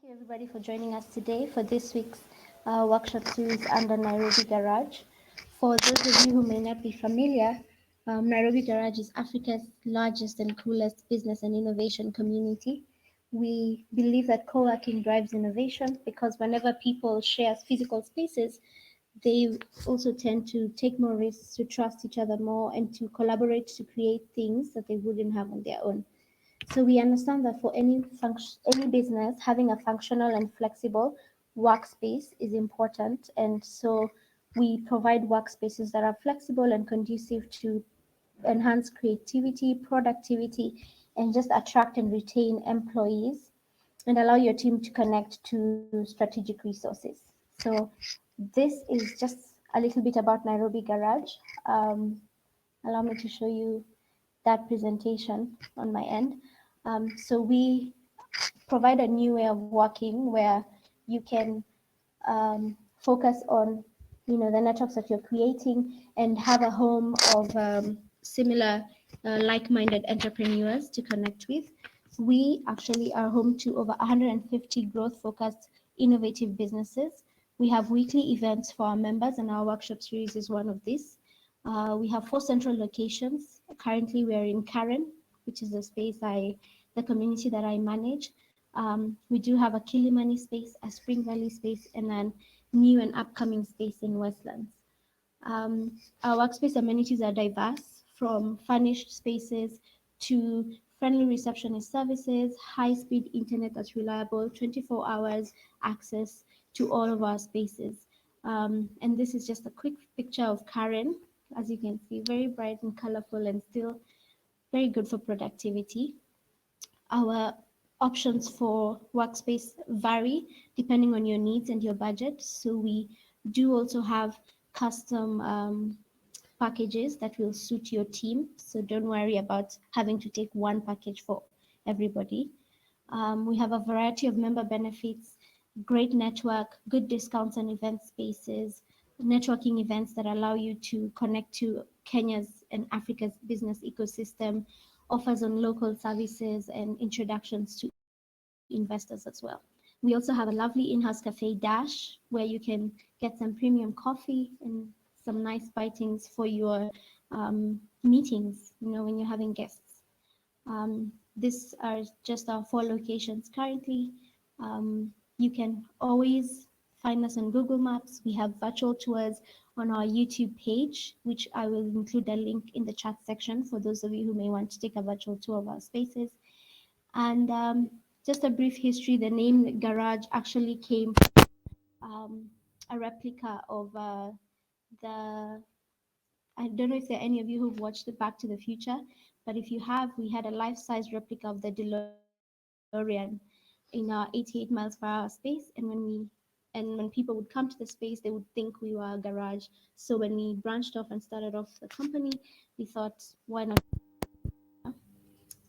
Thank you everybody for joining us today for this week's workshop series under Nairobi Garage. For those of you who may not be familiar, Nairobi Garage is Africa's largest and coolest business and innovation community. We believe that co-working drives innovation because whenever people share physical spaces, they also tend to take more risks, to trust each other more, and to collaborate to create things that they wouldn't have on their own. So we understand that for any business, having a functional and flexible workspace is important. And so we provide workspaces that are flexible and conducive to enhance creativity, productivity, and just attract and retain employees and allow your team to connect to strategic resources. So this is just a little bit about Nairobi Garage. Allow me to show you that presentation on my end. So we provide a new way of working where you can focus on the networks that you're creating and have a home of similar like-minded entrepreneurs to connect with. We actually are home to over 150 growth-focused innovative businesses. We have weekly events for our members, and our workshop series is one of these. We have 4 central locations. Currently, we are in Karen, which is the community that I manage. We do have a Kilimani space, a Spring Valley space, and then new and upcoming space in Westlands. Our workspace amenities are diverse, from furnished spaces to friendly receptionist services, high-speed internet that's reliable, 24 hours access to all of our spaces. And this is just a quick picture of Karen. As you can see, very bright and colorful and still very good for productivity. Our options for workspace vary depending on your needs and your budget. So we do also have custom packages that will suit your team. So don't worry about having to take one package for everybody. We have a variety of member benefits, great network, good discounts on event spaces, networking events that allow you to connect to Kenya's and Africa's business ecosystem, offers on local services, and introductions to investors as well. We also have a lovely in-house cafe Dash where you can get some premium coffee and some nice bitings for your meetings, when you're having guests. These are just our 4 locations currently. You can always find us on Google Maps. We have virtual tours on our YouTube page, which I will include a link in the chat section for those of you who may want to take a virtual tour of our spaces. And just a brief history, the name Garage actually came from a replica of I don't know if there are any of you who've watched Back to the Future, but if you have, we had a life-size replica of the DeLorean in our 88 miles per hour space. And when people would come to the space, they would think we were a garage. So when we branched off and started off the company, we thought, why not?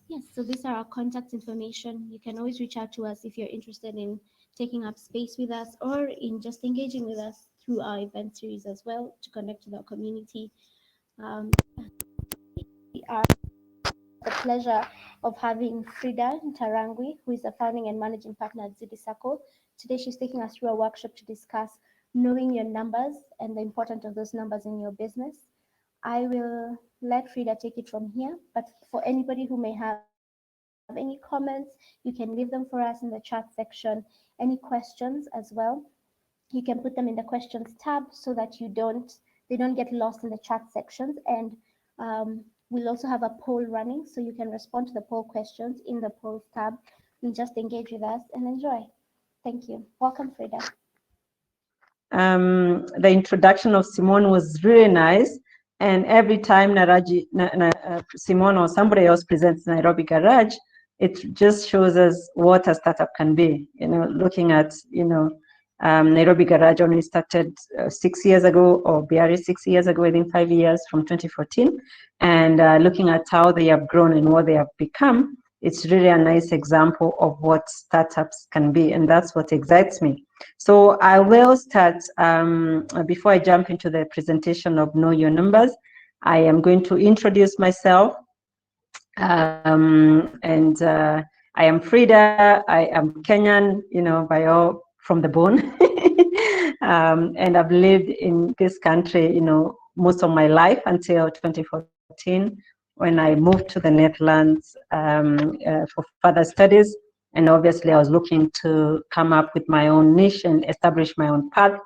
Yes, so these are our contact information. You can always reach out to us if you're interested in taking up space with us or in just engaging with us through our event series as well to connect with our community. We are the pleasure of having Fridah Ntarangwi, who is the founding and managing partner at ZidiCircle. Today, she's taking us through a workshop to discuss knowing your numbers and the importance of those numbers in your business. I will let Fridah take it from here, but for anybody who may have any comments, you can leave them for us in the chat section. Any questions as well, you can put them in the questions tab so that they don't get lost in the chat sections. And we'll also have a poll running, so you can respond to the poll questions in the polls tab and just engage with us and enjoy. Thank you. Welcome, Fridah. The introduction of Symone was really nice. And every time Symone or somebody else presents Nairobi Garage, it just shows us what a startup can be. Looking at, Nairobi Garage only started 6 years ago, or barely 6 years ago, within 5 years from 2014. And looking at how they have grown and what they have become, it's really a nice example of what startups can be. And that's what excites me. So I will start, before I jump into the presentation of Know Your Numbers, I am going to introduce myself and I am Fridah. I am Kenyan, from the bone. And I've lived in this country, most of my life until 2014, when I moved to the Netherlands for further studies. And obviously, I was looking to come up with my own niche and establish my own path.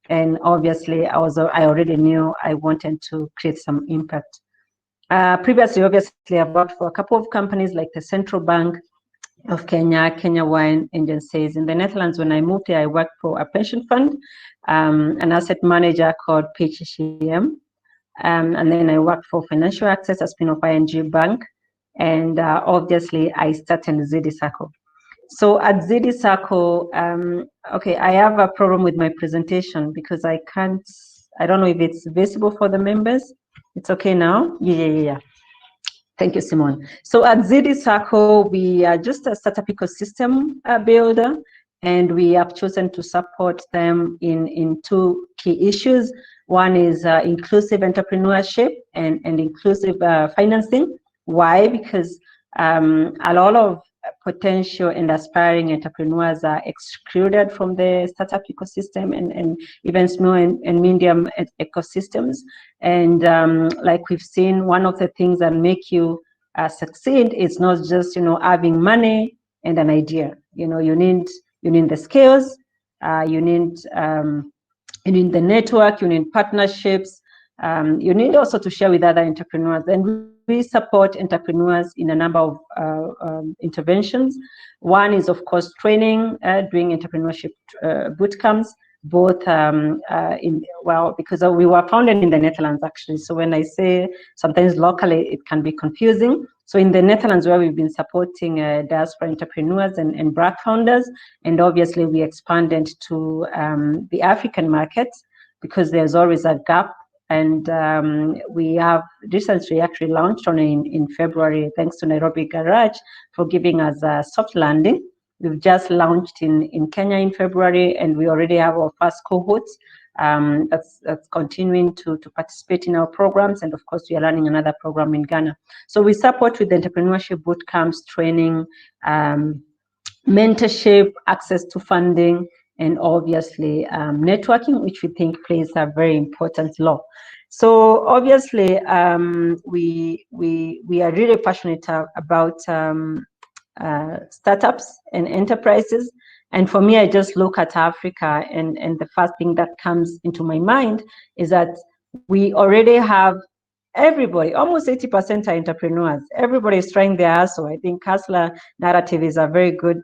And obviously, I already knew I wanted to create some impact. Previously, obviously, I've worked for a couple of companies like the Central Bank of Kenya, Kenya Wine Agencies. In the Netherlands, when I moved here, I worked for a pension fund, an asset manager called PHCM. And then I worked for Financial Access, a spin of ING Bank. And obviously, I started ZidiCircle. So at ZidiCircle, okay, I have a problem with my presentation because I don't know if it's visible for the members. It's okay now? Yeah. Thank you, Symone. So at ZidiCircle, we are just a startup ecosystem builder, and we have chosen to support them in two key issues. One is inclusive entrepreneurship and inclusive financing. Why? Because a lot of potential and aspiring entrepreneurs are excluded from the startup ecosystem and even small and medium ecosystems. And like we've seen, one of the things that make you succeed is not just having money and an idea. You need the skills, you need the network, you need partnerships, you need also to share with other entrepreneurs. And we support entrepreneurs in a number of interventions. One is, of course, training, doing entrepreneurship boot camps, both because we were founded in the Netherlands, actually. So when I say sometimes locally, it can be confusing. So in the Netherlands, where we've been supporting diaspora entrepreneurs and Black founders, and obviously we expanded to the African markets because there's always a gap. And we have recently actually launched in February, thanks to Nairobi Garage for giving us a soft landing. We've just launched in Kenya in February, and we already have our first cohorts that's continuing to participate in our programs. And of course, we are running another program in Ghana. So we support with the entrepreneurship boot camps, training, mentorship, access to funding, and obviously networking, which we think plays a very important role. So obviously, we are really passionate about startups and enterprises. And for me, I just look at Africa, and the first thing that comes into my mind is that we already have everybody, almost 80% are entrepreneurs. Everybody is trying their hustle. I think hustler narrative is a very good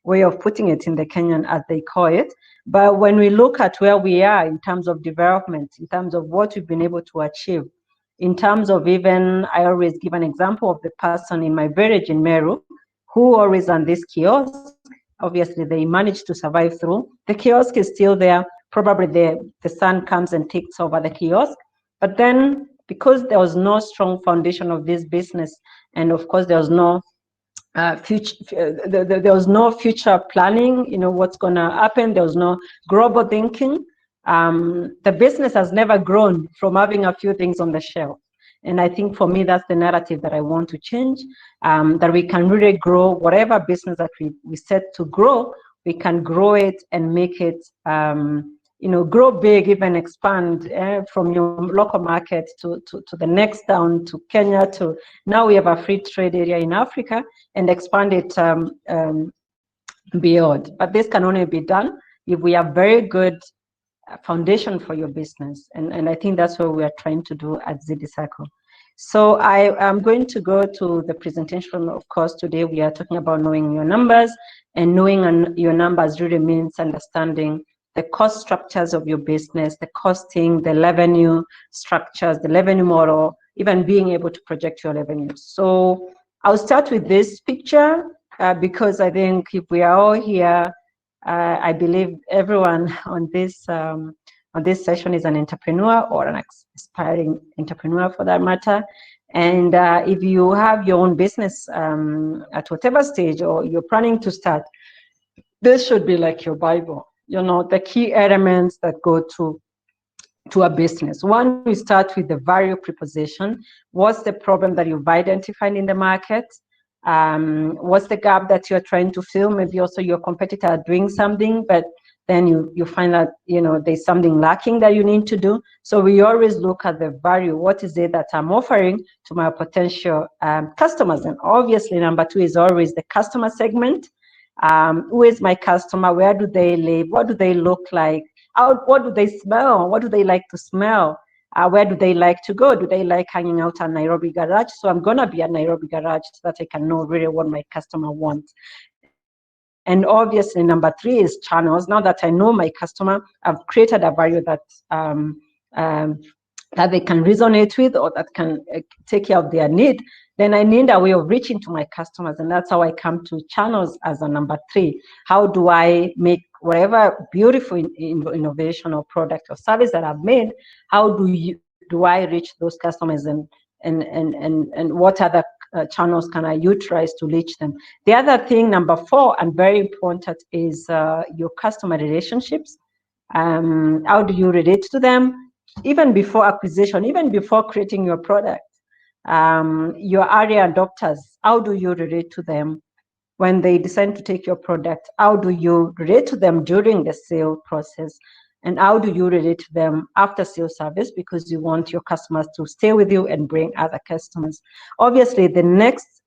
way of putting it in the Kenyan, as they call it. But when we look at where we are in terms of development, in terms of what we've been able to achieve, in terms of even, I always give an example of the person in my village in Meru, who always on this kiosk. Obviously, they managed to survive through. The kiosk is still there. Probably the son comes and takes over the kiosk. But then, because there was no strong foundation of this business, and of course there was no there was no future planning, what's going to happen. There was no global thinking. The business has never grown from having a few things on the shelf. And I think for me, that's the narrative that I want to change, that we can really grow whatever business that we set to grow. We can grow it and make it grow big, even expand from your local market to the next town, to Kenya, to now we have a free trade area in Africa, and expand it beyond. But this can only be done if we have very good foundation for your business. And I think that's what we are trying to do at ZidiCircle. So I am going to go to the presentation. Of course, today we are talking about knowing your numbers, and knowing your numbers really means understanding the cost structures of your business, the costing, the revenue structures, the revenue model, even being able to project your revenues. So I'll start with this picture because I think if we are all here, I believe everyone on this session is an entrepreneur or an aspiring entrepreneur for that matter. And if you have your own business at whatever stage, or you're planning to start, this should be like your Bible. The key elements that go to a business. One, we start with the value proposition. What's the problem that you've identified in the market? What's the gap that you're trying to fill? Maybe also your competitor are doing something, but then you find that, there's something lacking that you need to do. So we always look at the value. What is it that I'm offering to my potential customers? And obviously, number 2 is always the customer segment. Who is my customer? Where do they live? What do they look like? What do they smell? What do they like to smell? Where do they like to go? Do they like hanging out at Nairobi Garage? So I'm going to be at Nairobi Garage so that I can know really what my customer wants. And obviously, number 3 is channels. Now that I know my customer, I've created a value that they can resonate with, or that can take care of their need. Then I need a way of reaching to my customers, and that's how I come to channels as a number 3. How do I make whatever beautiful innovation or product or service that I've made? How do I reach those customers, and what other channels can I utilize to reach them? The other thing, number 4, and very important, is your customer relationships. How do you relate to them? Even before acquisition, even before creating your product. Your early adopters, how do you relate to them when they decide to take your product? How do you relate to them during the sale process? And how do you relate to them after sale service? Because you want your customers to stay with you and bring other customers. Obviously, the next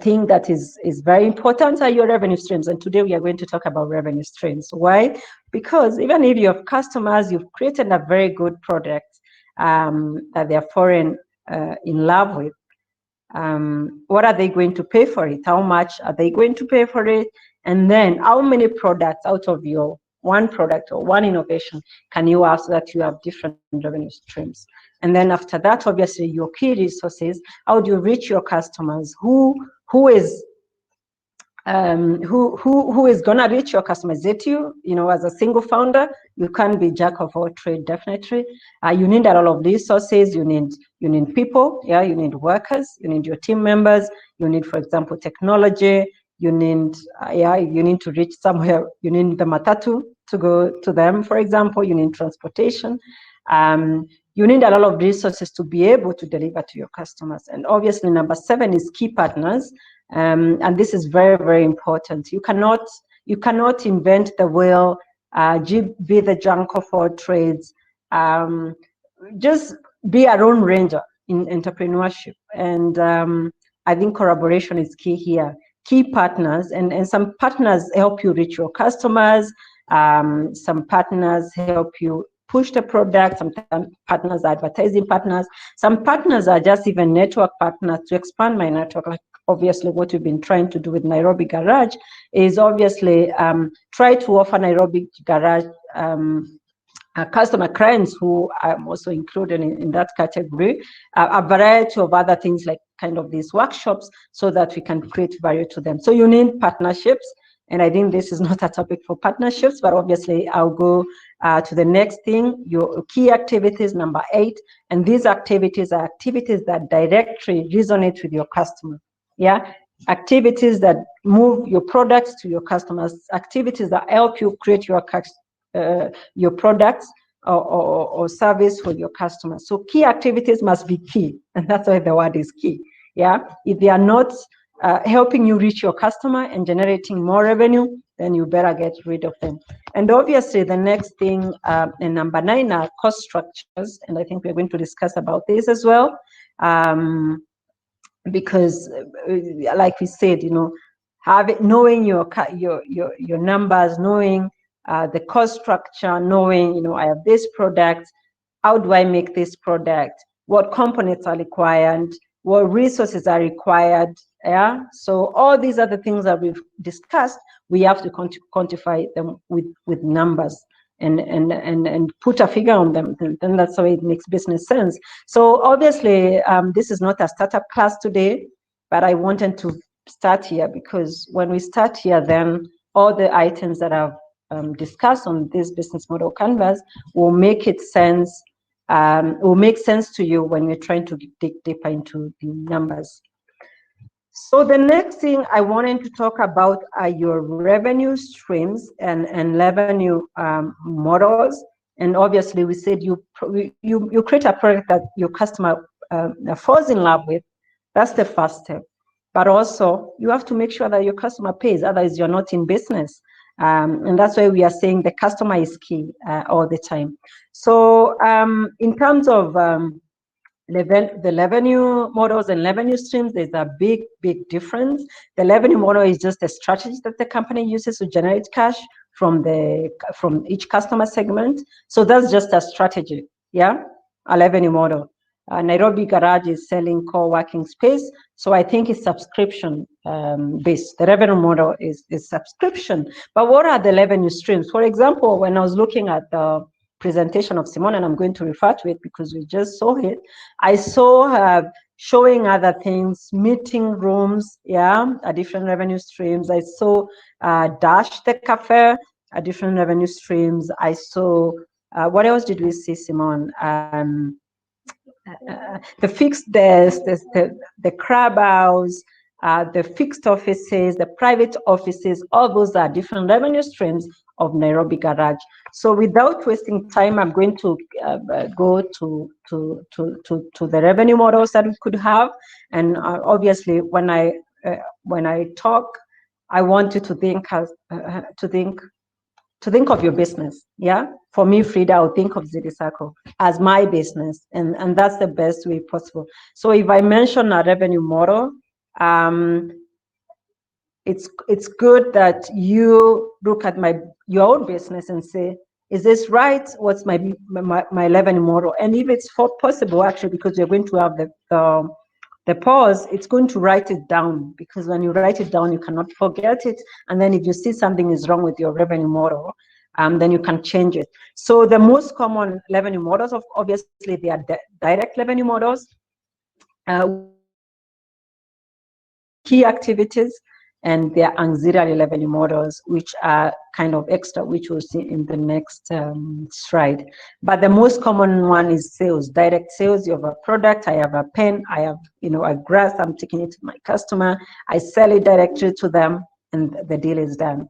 thing that is very important are your revenue streams. And today we are going to talk about revenue streams. Why? Because even if you have customers, you've created a very good product that they're falling in love with. What are they going to pay for it? How much are they going to pay for it? And then how many products out of your one product or one innovation can you have so that you have different revenue streams? And then after that, obviously, your key resources. How do you reach your customers? Who is gonna reach your customers? Is it you? As a single founder, you can't be jack of all trade, definitely. You need a lot of resources. You need people, you need workers, you need your team members, you need, for example, technology, you need you need to reach somewhere, you need the matatu to go to them, for example, you need transportation. You need a lot of resources to be able to deliver to your customers. And obviously, number 7 is key partners. And this is very, very important. You cannot invent the wheel, be the junk of all trades. Just be a lone ranger in entrepreneurship. And I think collaboration is key here. Key partners, and some partners help you reach your customers. Some partners help you push the product. Some partners are advertising partners. Some partners are just even network partners to expand my network. Like obviously what we've been trying to do with Nairobi Garage is obviously try to offer Nairobi Garage customer clients, who I'm also included in that category, a variety of other things like kind of these workshops, so that we can create value to them. So you need partnerships. And I think this is not a topic for partnerships, but obviously I'll go to the next thing, your key activities, number 8. And these activities are activities that directly resonate with your customer. Activities that move your products to your customers, activities that help you create your products or service for your customers. So key activities must be key, and that's why the word is key. If they are not helping you reach your customer and generating more revenue, then you better get rid of them. And obviously, the next thing, in number 9, are cost structures, and I think we're going to discuss about this as well, because, like we said, knowing your numbers, knowing the cost structure, knowing, I have this product, how do I make this product? What components are required? What resources are required? So all these other things that we've discussed, we have to quantify them with numbers and put a figure on them. Then that's how it makes business sense. So obviously, this is not a startup class today, but I wanted to start here, because when we start here, then all the items that I've discussed on this business model canvas will make sense to you when you're trying to dig deeper into the numbers. So the next thing I wanted to talk about are your revenue streams and revenue models. And obviously, we said you create a product that your customer falls in love with. That's the first step. But also, you have to make sure that your customer pays, otherwise you're not in business. And that's why we are saying the customer is key all the time. So in terms of the revenue models and revenue streams, there's a big difference. The revenue model is just a strategy that the company uses to generate cash from each customer segment. So that's just a strategy, yeah, a revenue model. Nairobi Garage is selling co-working space, so I think it's subscription based. The revenue model is subscription. But what are the revenue streams? For example, when I was looking at the presentation of Symone, and I'm going to refer to it because we just saw it, I saw her showing other things, meeting rooms, yeah, different revenue streams. I saw Dash the cafe, different revenue streams. I saw, what else did we see, Symone? The fixed desk, the crab house, the fixed offices, the private offices, all those are different revenue streams of Nairobi Garage. So without wasting time, I'm going to go to the revenue models that we could have. And obviously, when I talk, I want you to think of your business. Yeah, for me, Fridah, I'll think of ZidiCircle as my business, and that's the best way possible. So if I mention a revenue model, it's good that you look at your own business and say, is this right? What's my revenue model? And if it's possible, actually, because you're going to have the pause, it's going to write it down, because when you write it down, you cannot forget it. And then if you see something is wrong with your revenue model, then you can change it. So the most common revenue models, obviously, they are direct revenue models, key activities, and their auxiliary revenue models, which are kind of extra, which we'll see in the next slide. But the most common one is sales, direct sales. You have a product, I have a pen, I have a grass, I'm taking it to my customer, I sell it directly to them, and the deal is done.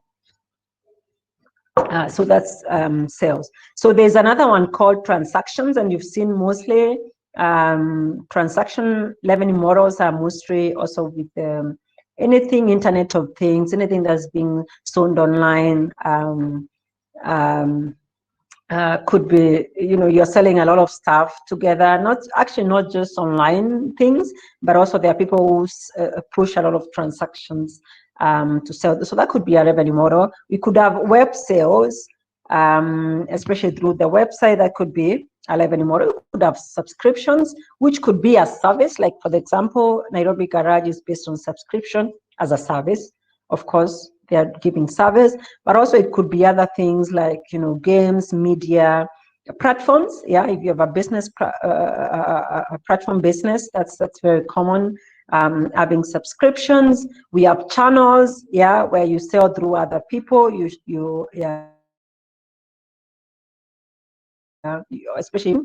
So that's sales. So there's another one called transactions, and you've seen mostly transaction revenue models are mostly also with anything Internet of Things, anything that's being sold online. Could be, you're selling a lot of stuff together, not just online things, but also there are people who push a lot of transactions to sell. So that could be a revenue model. We could have web sales, especially through the website. That could be a revenue model. We could have subscriptions, which could be a service. Like, for example, Nairobi Garage is based on subscription as a service. Of course, they are giving service, but also it could be other things like, games, media, platforms. Yeah, if you have a business, a platform business, that's very common. Having subscriptions. We have channels, yeah, where you sell through other people. Especially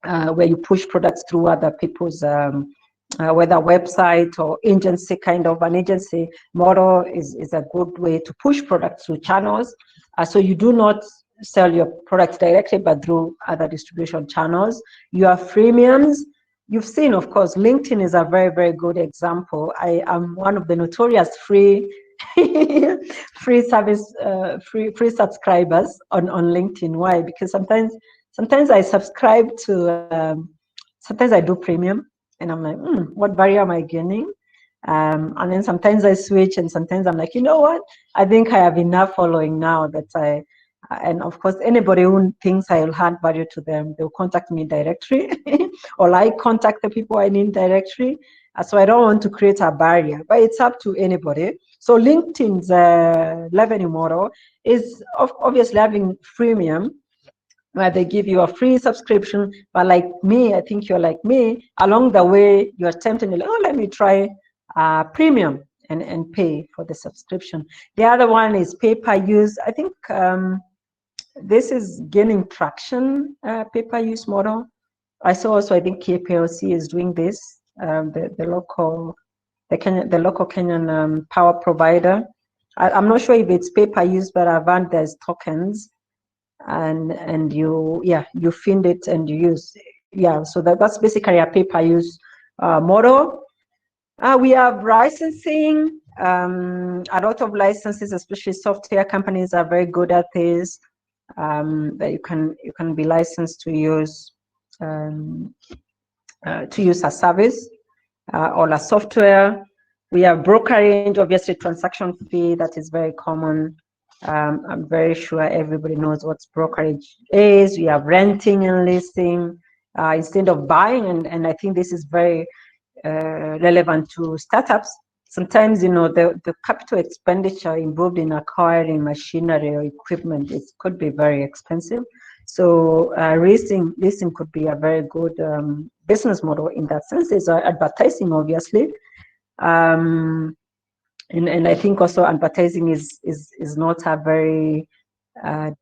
where you push products through other people's, whether website or agency, kind of an agency model is a good way to push products through channels. So you do not sell your products directly, but through other distribution channels. You have freemiums. You've seen, of course, LinkedIn is a very, very good example. I am one of the notorious free service, free subscribers on LinkedIn. Why? Because sometimes I subscribe to, sometimes I do premium, and I'm like, what value am I getting? And then sometimes I switch, and sometimes I'm like, you know what? I think I have enough following now that and of course, anybody who thinks I will add value to them, they'll contact me directly, or I contact the people I need directly. So I don't want to create a barrier, but it's up to anybody. So LinkedIn's revenue model is obviously having freemium, where they give you a free subscription. But like me, I think you're like me, along the way, you're tempted, you're like, oh, let me try premium and pay for the subscription. The other one is pay-per-use. I think this is gaining traction, pay-per-use model. I saw also, I think KPLC is doing this, the local Kenyan power provider. I'm not sure if it's pay-per-use, but I've heard there's tokens, and you find it and you use. Yeah, so that's basically a pay-per-use model. We have licensing. A lot of licenses, especially software companies, are very good at this. That you can be licensed to use a service or a software. We have brokerage, obviously transaction fee, that is very common. I'm very sure everybody knows what brokerage is. We have renting and leasing instead of buying, and I think this is very relevant to startups. Sometimes, the capital expenditure involved in acquiring machinery or equipment, it could be very expensive. So leasing could be a very good business model in that sense. There's advertising, obviously. And I think also advertising is not a very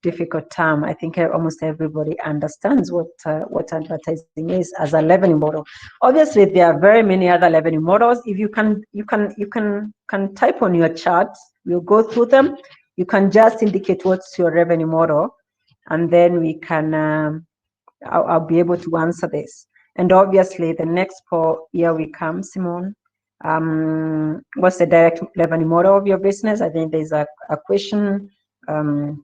difficult term. I think almost everybody understands what advertising is as a revenue model. Obviously, there are very many other revenue models. If you can type on your chart, we'll go through them. You can just indicate what's your revenue model, and then we can. I'll be able to answer this. And obviously, the next part, here we come, Symone. What's the direct revenue model of your business? I think there's a question.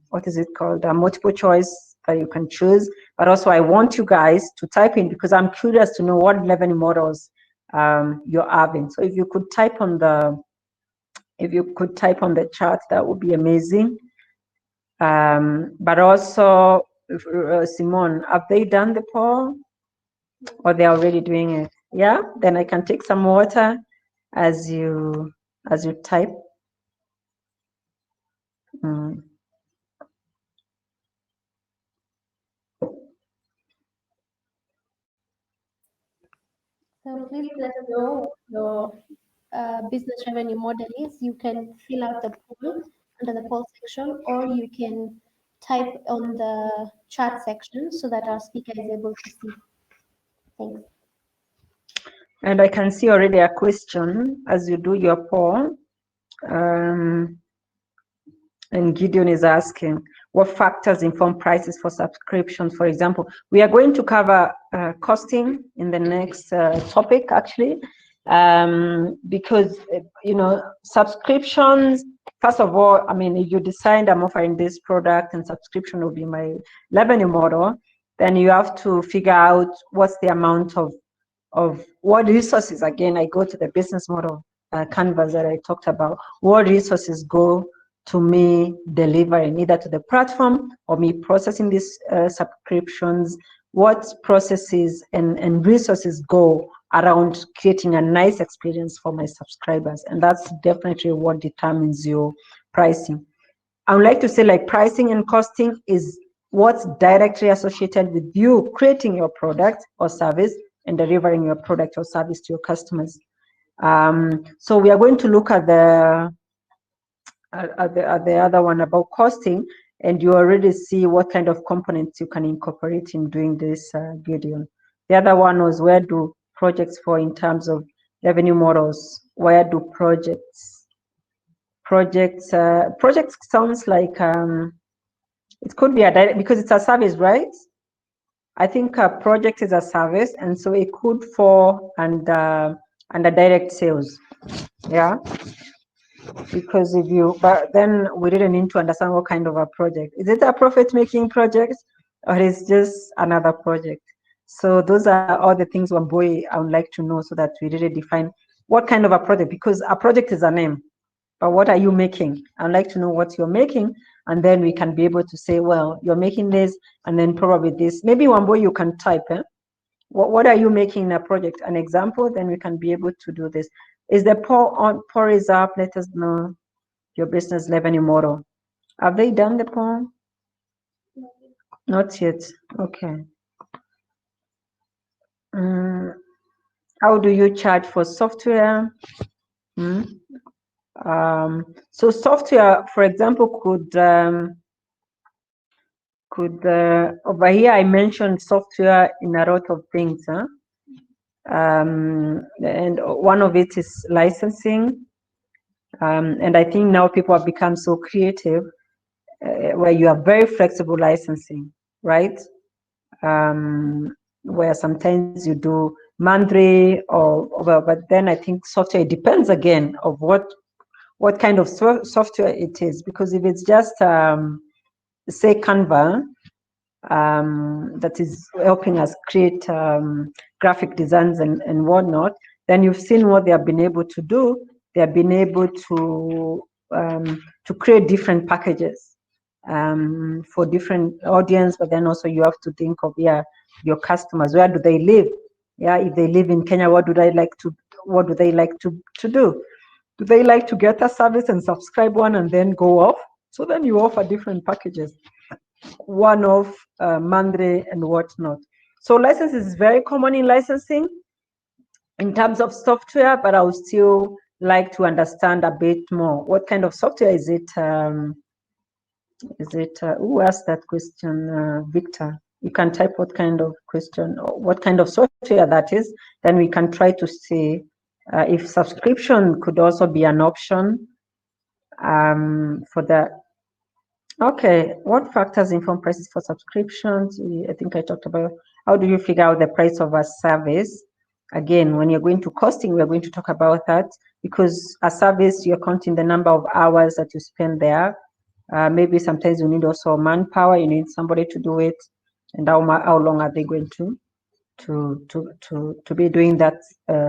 What is it called? A multiple choice that you can choose. But also, I want you guys to type in, because I'm curious to know what revenue models you're having. So if you could type on the chat, that would be amazing. But also, Symone, have they done the poll, or they're already doing it? Yeah, then I can take some water as you type. So please let us know what your business revenue model is. You can fill out the poll under the poll section, or you can type on the chat section so that our speaker is able to see. Thanks. And I can see already a question as you do your poll. And Gideon is asking, what factors inform prices for subscriptions, for example? We are going to cover costing in the next topic, actually, because, subscriptions, first of all, I mean, if you decide I'm offering this product and subscription will be my revenue model, then you have to figure out what's the amount of what resources, again, I go to the business model canvas that I talked about, what resources go to me delivering either to the platform or me processing these subscriptions, what processes and resources go around creating a nice experience for my subscribers. And that's definitely what determines your pricing. I would like to say, like, pricing and costing is what's directly associated with you creating your product or service and delivering your product or service to your customers. So we are going to look at the other one about costing, and you already see what kind of components you can incorporate in doing this, Gideon. The other one was, where do projects fall in terms of revenue models? Where do projects sounds like it could be a direct, because it's a service, right? I think a project is a service, and so it could fall under direct sales. Yeah. Because but then we really need to understand what kind of a project. Is it a profit-making project, or is just another project? So those are all the things, Wambui, I would like to know, so that we really define what kind of a project, because a project is a name, but what are you making? I'd like to know what you're making, and then we can be able to say, well, you're making this, and then probably this. Maybe Wambui, you can type, what are you making in a project? An example, then we can be able to do this. Is the poll is up? Let us know your business revenue model. Have they done the poll? Not yet. Okay. How do you charge for software? So software, for example, could over here I mentioned software in a lot of things, and one of it is licensing. And I think now people have become so creative, where you have very flexible licensing, right? Where sometimes you do monthly, or well, but then I think software, it depends again of what kind of software it is, because if it's just say Canva, that is helping us create graphic designs and whatnot, then you've seen what they have been able to do. They have been able to create different packages for different audience, but then also you have to think of your customers. Where do they live? If they live in Kenya, what do they like to do? Do they like to get a service and subscribe one and then go off? So then you offer different packages, one-off, monthly, and whatnot. So license is very common in licensing in terms of software, but I would still like to understand a bit more. What kind of software is it? Who asked that question? Victor. You can type what kind of question or what kind of software that is. Then we can try to see if subscription could also be an option for that. Okay, what factors inform prices for subscriptions? I think I talked about how do you figure out the price of a service. Again, when you're going to costing, we're going to talk about that, because a service, you're counting the number of hours that you spend there. Maybe sometimes you need also manpower, you need somebody to do it, and how long are they going to be doing that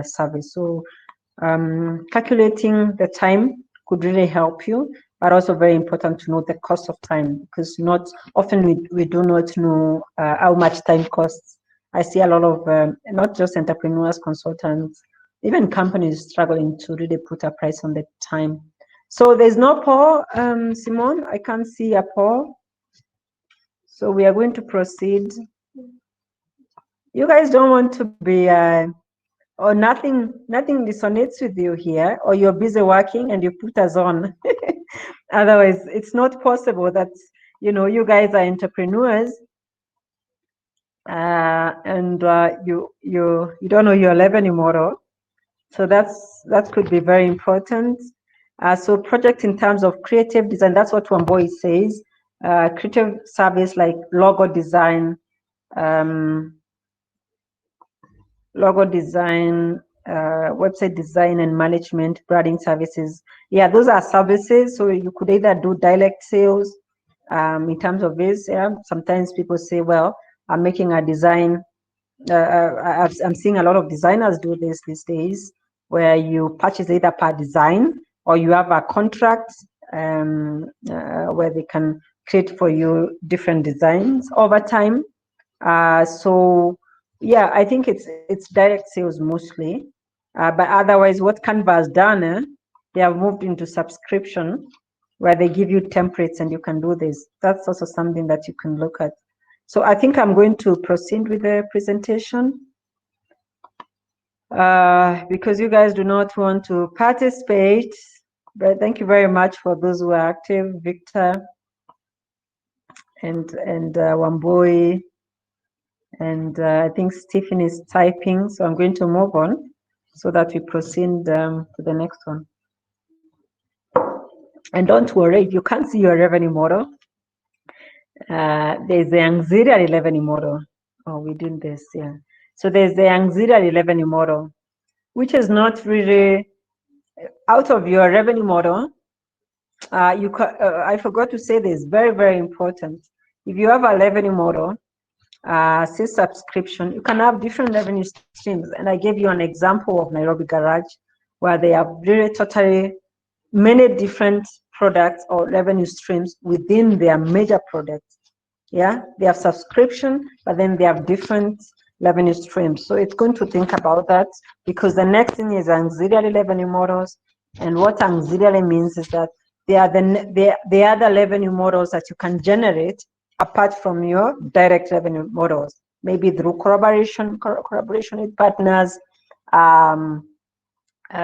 service. So calculating the time could really help you, but also very important to know the cost of time, because not often we do not know how much time costs. I see a lot of not just entrepreneurs, consultants, even companies struggling to really put a price on the time. So there's no Paul, Symone. I can't see a Paul. So we are going to proceed. You guys don't want to be or nothing resonates with you here, or you're busy working and you put us on. Otherwise, it's not possible that you guys are entrepreneurs and you don't know your revenue model. So that could be very important. So project in terms of creative design, that's what Wamboi says. Creative service like logo design, website design and management, branding services. Yeah, those are services. So you could either do direct sales in terms of this. Yeah, sometimes people say, well, I'm making a design. I'm seeing a lot of designers do this these days, where you purchase either per design or you have a contract where they can create for you different designs over time. So yeah, I think it's direct sales mostly, but otherwise what Canva has done, they have moved into subscription, where they give you templates and you can do this. That's also something that you can look at. So I think I'm going to proceed with the presentation because you guys do not want to participate. But thank you very much for those who are active, Victor and Wamboi, and I think Stephen is typing. So I'm going to move on so that we proceed to the next one. And don't worry, if you can't see your revenue model, there's the auxiliary revenue model. Oh, we did this, yeah. So there's the auxiliary revenue model, which is not really out of your revenue model. I forgot to say this, very, very important. If you have a revenue model, say subscription, you can have different revenue streams. And I gave you an example of Nairobi Garage, where they have really totally many different products or revenue streams within their major products. Yeah, they have subscription, but then they have different revenue streams. So it's going to think about that, because the next thing is auxiliary revenue models. And what auxiliary means is that they are the other revenue models that you can generate apart from your direct revenue models, maybe through collaboration with partners.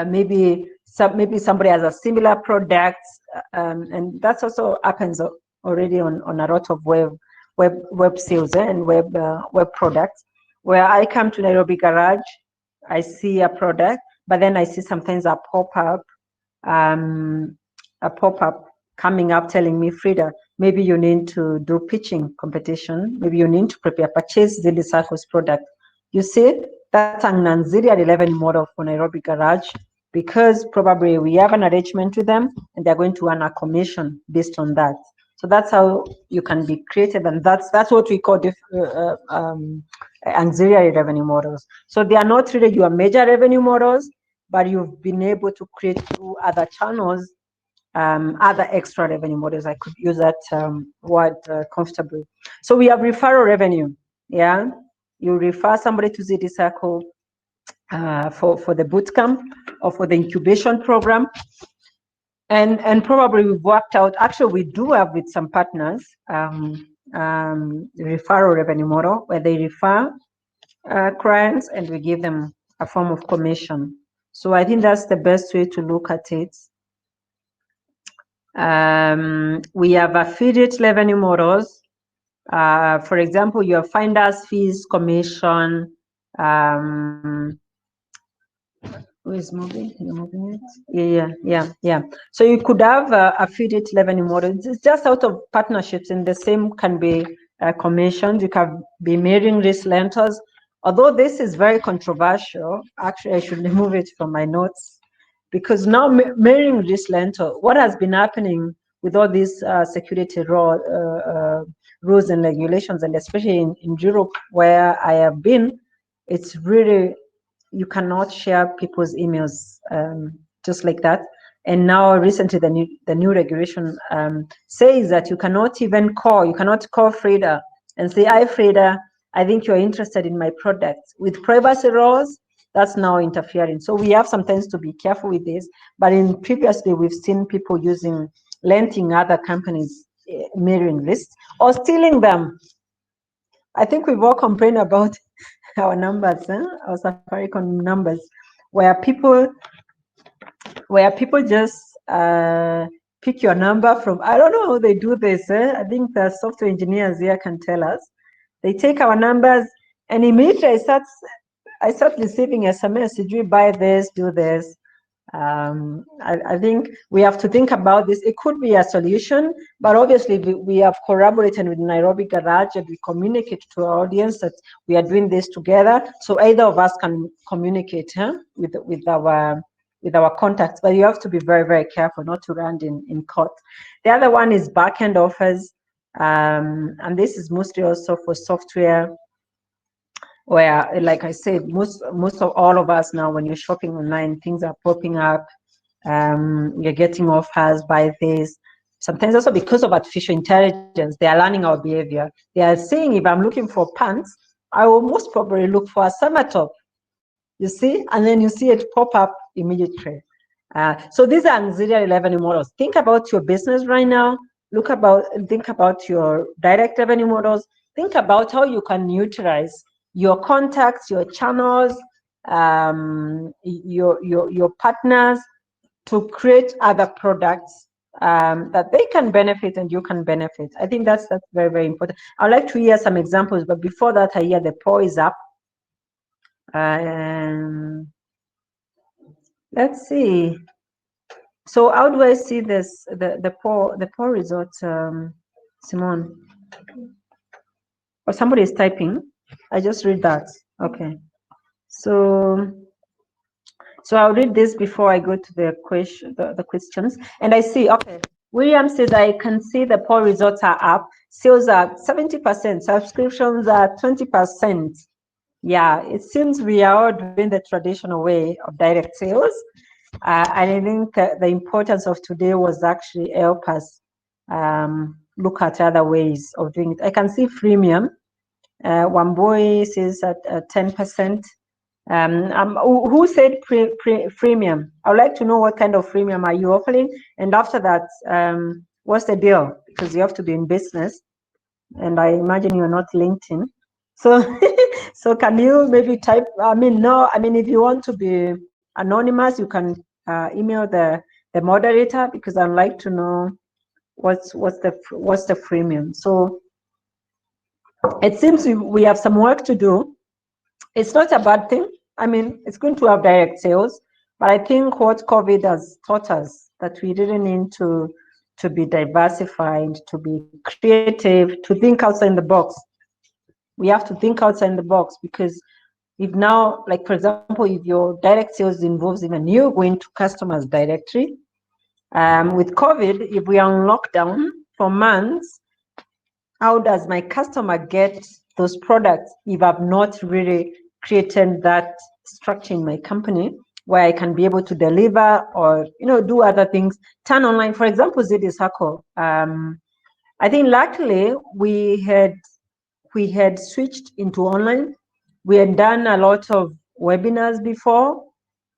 Maybe somebody has a similar product, and that also happens already on a lot of web sales and web products, where I come to Nairobi Garage, I see a product, but then I see sometimes a pop-up coming up telling me, Fridah, maybe you need to do pitching competition, maybe you need to prepare purchase ZidiCircle's product. You see, That's an auxiliary revenue model for Nairobi Garage, because probably we have an arrangement with them and they're going to earn a commission based on that. So that's how you can be creative, and that's what we call auxiliary revenue models. So they are not really your major revenue models, but you've been able to create through other channels other extra revenue models. I could use that word comfortably. So we have referral revenue. Yeah, you refer somebody to ZidiCircle for the bootcamp or for the incubation program. And probably we've worked out, actually we do have with some partners, referral revenue model where they refer clients and we give them a form of commission. So I think that's the best way to look at it. We have affiliate revenue models. For example, your finder's fees, commission. Who is moving? You're moving it? Yeah. So you could have affiliate revenue models. It's just out of partnerships, and the same can be commissions. You can be mailing list rentals. Although this is very controversial, actually I should remove it from my notes, because now mailing list rental, what has been happening with all these security rules and regulations, and especially in Europe where I have been, it's really, you cannot share people's emails just like that. And now recently the new regulation says that you cannot even call, you cannot call Fridah and say, hi Fridah, I think you're interested in my product. With privacy laws, that's now interfering. So we have sometimes to be careful with this. But in previously, we've seen people renting other companies' mailing lists or stealing them. I think we've all complained about our numbers, our Safaricom numbers, where people just pick your number from, I don't know how they do this. I think the software engineers here can tell us. They take our numbers, and immediately I start receiving SMS, did you buy this, do this? I think we have to think about this. It could be a solution, but obviously we have collaborated with Nairobi Garage, and we communicate to our audience that we are doing this together. So either of us can communicate with our contacts, but you have to be very, very careful not to land in court. The other one is back-end offers, and this is mostly also for software, where, like I said, most of all of us now, when you're shopping online, things are popping up. You're getting offers, buy this. Sometimes also because of artificial intelligence, they are learning our behavior. They are saying, if I'm looking for pants, I will most probably look for a summer top. You see, and then you see it pop up immediately. So these are auxiliary revenue models. Think about your business right now. Think about your direct revenue models. Think about how you can utilize your contacts, your channels, your partners to create other products that they can benefit and you can benefit. I think that's very, very important. I'd like to hear some examples, but before that, I hear the poll is up. Let's see. So how do I see this? The poll results, Symone? Or somebody is typing. I just read that. Okay. So I'll read this before I go to the questions. And I see, okay, William says, I can see the poll results are up. Sales are 70%, subscriptions are 20%. Yeah, it seems we are all doing the traditional way of direct sales. And I think the importance of today was actually help us look at other ways of doing it. I can see freemium. One boy says at 10%. Who said freemium? I would like to know what kind of freemium are you offering, and after that, what's the deal? Because you have to be in business, and I imagine you're not LinkedIn. So, so can you maybe type? If you want to be anonymous, you can email the moderator, because I'd like to know what's the freemium. So it seems we have some work to do. It's not a bad thing. I mean, it's going to have direct sales, but I think what COVID has taught us that we really need to be diversified, to be creative, to think outside the box. We have to think outside the box, because if now, like for example, if your direct sales involves even you going to customers directly, with COVID, if we are on lockdown for months, how does my customer get those products if I've not really created that structure in my company where I can be able to deliver or do other things, turn online? For example, ZidiCircle. I think luckily we had switched into online. We had done a lot of webinars before.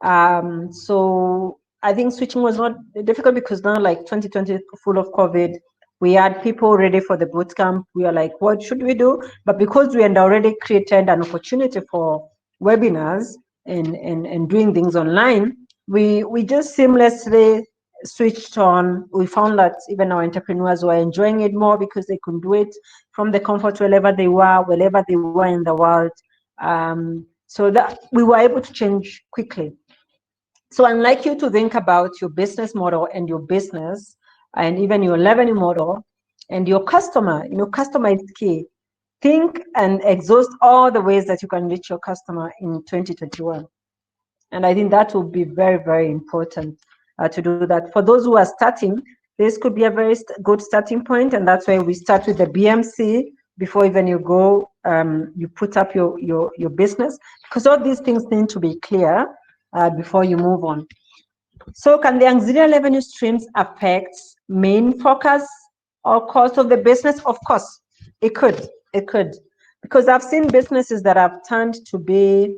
So I think switching was not difficult because now, like 2020, full of COVID, we had people ready for the bootcamp. We are like, what should we do? But because we had already created an opportunity for webinars and doing things online, we just seamlessly switched on. We found that even our entrepreneurs were enjoying it more because they could do it from the comfort wherever they were in the world. So that we were able to change quickly. So I'd like you to think about your business model and your business and even your revenue model and your customer. Customer is key. Think and exhaust all the ways that you can reach your customer in 2021. And I think that will be very, very important to do that. For those who are starting, this could be a very good starting point. And that's why we start with the BMC before even you go, you put up your business, because all these things need to be clear before you move on. So can the auxiliary revenue streams affect main focus or cost of the business? Of course, it could. Because I've seen businesses that have turned to be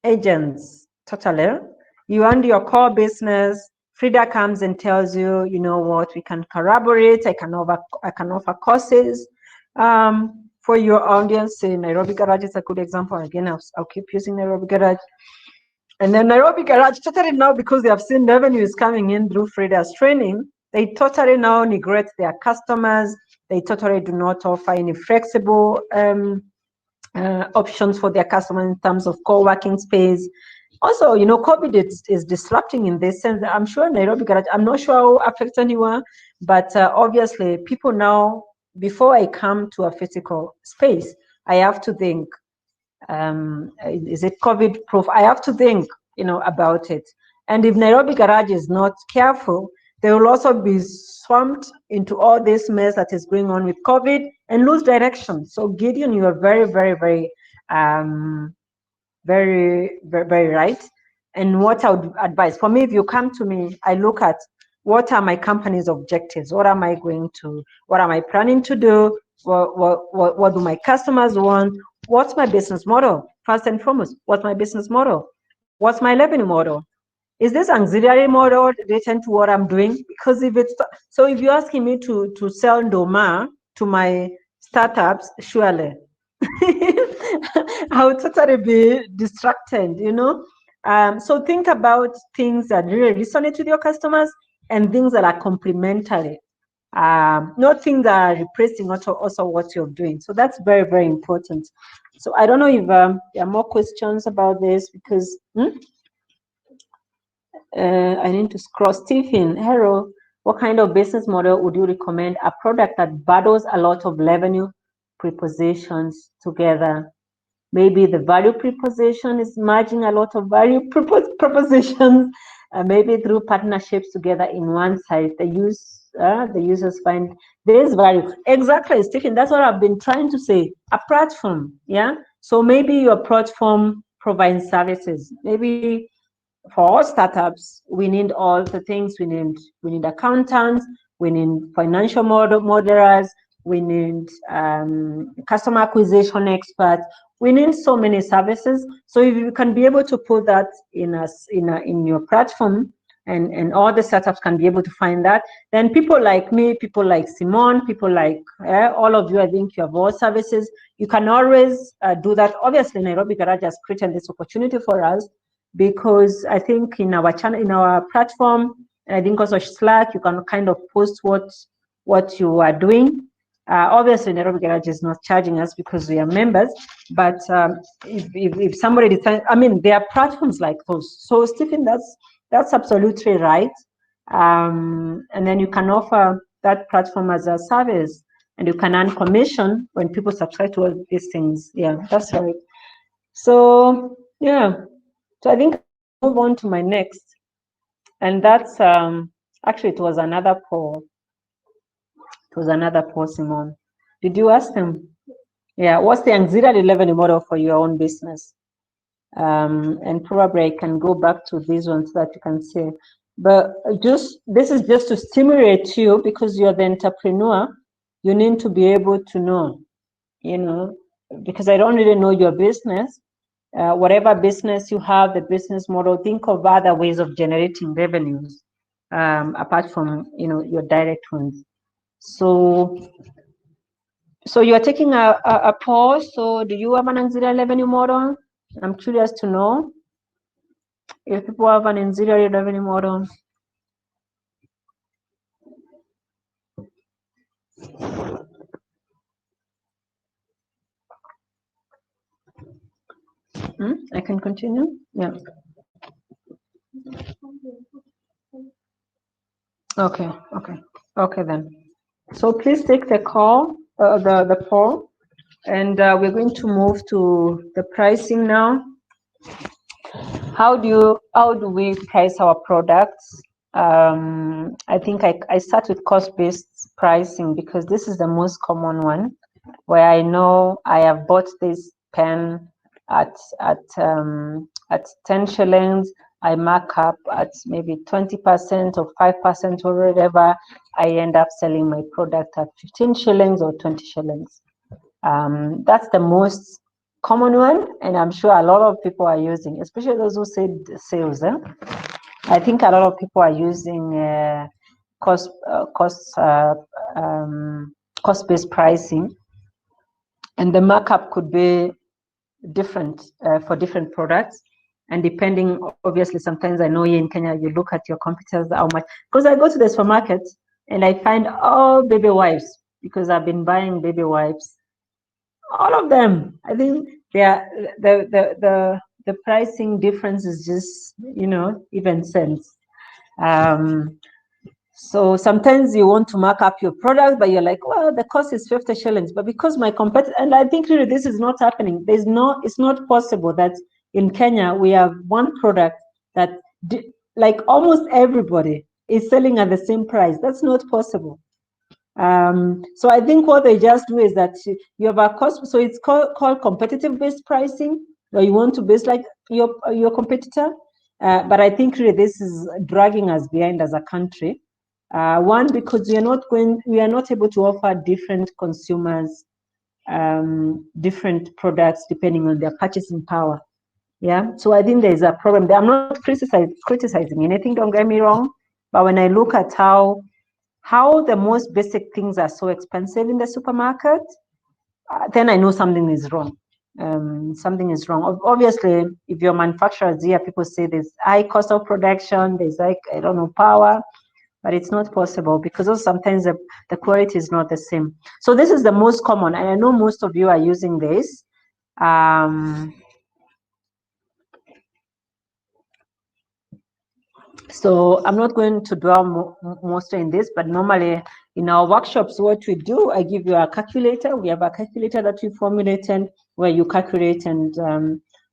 agents totally. You run your core business, Fridah comes and tells you, you know what, we can collaborate, I can offer courses. For your audience, Nairobi Garage is a good example. Again, I'll keep using Nairobi Garage. And then Nairobi Garage totally now, because they have seen revenue is coming in through Fridah's training, they totally now neglect their customers. They totally do not offer any flexible options for their customers in terms of co-working space. Also, COVID is disrupting in this sense. I'm sure Nairobi Garage, I'm not sure how it affects anyone, but obviously people now, before I come to a physical space, I have to think, is it COVID proof? I have to think, about it. And if Nairobi Garage is not careful, they will also be swamped into all this mess that is going on with COVID and lose direction. So Gideon, you are very, very, very, very, very, very right. And what I would advise, for me, if you come to me, I look at what are my company's objectives? What am I planning to do? What do my customers want? What's my business model? First and foremost, what's my business model? What's my revenue model? Is this auxiliary model related to what I'm doing? Because if you're asking me to sell Doma to my startups, surely I would totally be distracted, So think about things that really resonate with your customers and things that are complementary, not things that are replacing also what you're doing. So that's very, very important. So I don't know if there are more questions about this, because I need to scroll. Stephen, hello. What kind of business model would you recommend? A product that bundles a lot of revenue prepositions together. Maybe the value preposition is merging a lot of value propositions, maybe through partnerships together in one site. The users find there is value. Exactly, Stephen. That's what I've been trying to say. A platform, yeah. So maybe your platform provides services. Maybe for all startups, we need all the things. We need accountants. We need financial modelers. We need customer acquisition experts. We need so many services. So if you can be able to put that in your platform, and all the startups can be able to find that, then people like me, people like Symone, people like all of you, I think you have all services. You can always do that. Obviously, Nairobi Garage has created this opportunity for us, because I think in our channel, in our platform, and I think also Slack, you can kind of post what you are doing. Obviously, Nairobi Garage is not charging us because we are members, but if somebody decides, there are platforms like those. So Stephen, that's absolutely right. And then you can offer that platform as a service, and you can earn commission when people subscribe to all these things. Yeah, that's right. So yeah, so I think I'll move on to my next, and that's actually it was another poll. It was another poll, Symone. Did you ask them? Yeah, what's the auxiliary revenue model for your own business? And probably I can go back to these ones so that you can see. But this is just to stimulate you, because you're the entrepreneur. You need to be able to know, because I don't really know your business. Whatever business you have, the business model, think of other ways of generating revenues apart from your direct ones. So you are taking a pause. So do you have an auxiliary revenue model? I'm curious to know if people have an auxiliary revenue model. I can continue. Yeah. Okay then. So please take the call, the poll, and we're going to move to the pricing now. How do we price our products? I think I start with cost-based pricing, because this is the most common one, where I know I have bought this pen at 10 shillings. I mark up at maybe 20% or 5% or whatever. I end up selling my product at 15 shillings or 20 shillings. That's the most common one, and I'm sure a lot of people are using, especially those who said sales. I think a lot of people are using cost-based pricing, and the markup could be different for different products. And depending, obviously, sometimes I know here in Kenya, you look at your competitors, how much, because I go to the supermarket and I find all baby wipes, because I've been buying baby wipes, all of them. I think they are the pricing difference is just even cents. So sometimes you want to mark up your product, but you're like, well, the cost is 50 shillings. But because my competitor, and I think really this is not happening. It's not possible that in Kenya we have one product that like almost everybody is selling at the same price. That's not possible. So I think what they just do is that you have a cost, so it's called competitive-based pricing, where you want to base like your competitor. But I think really this is dragging us behind as a country. One, because we are not able to offer different consumers different products depending on their purchasing power. Yeah, so I think there's a problem there. I'm not criticizing anything, don't get me wrong, but when I look at how the most basic things are so expensive in the supermarket, then I know something is wrong. Something is wrong. Obviously, if you're manufacturers here, people say there's high cost of production, there's like, I don't know, power, but it's not possible, because also sometimes the quality is not the same. So this is the most common, and I know most of you are using this. So I'm not going to dwell mostly in this, but normally in our workshops, what we do, I give you a calculator. We have a calculator that we formulated where you calculate, and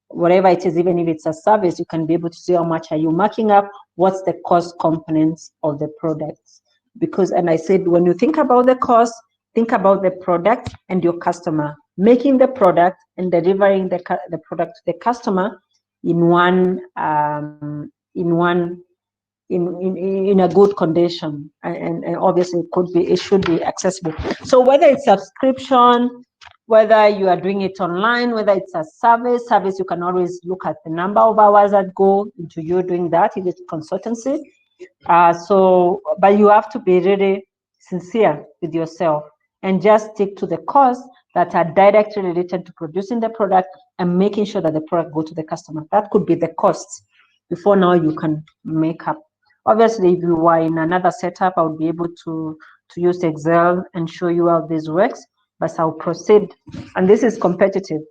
whatever it is, even if it's a service, you can be able to see how much are you marking up, what's the cost components of the products. Because, and I said, when you think about the cost, think about the product and your customer, making the product and delivering the product to the customer in a good condition, and obviously it should be accessible. So whether it's subscription, whether you are doing it online, whether it's a service, you can always look at the number of hours that go into you doing that if it's consultancy. But you have to be really sincere with yourself and just stick to the costs that are directly related to producing the product and making sure that the product go to the customer. That could be the costs before now you can make up. Obviously, if you were in another setup, I would be able to use Excel and show you how this works, but I'll proceed. And this is competitive.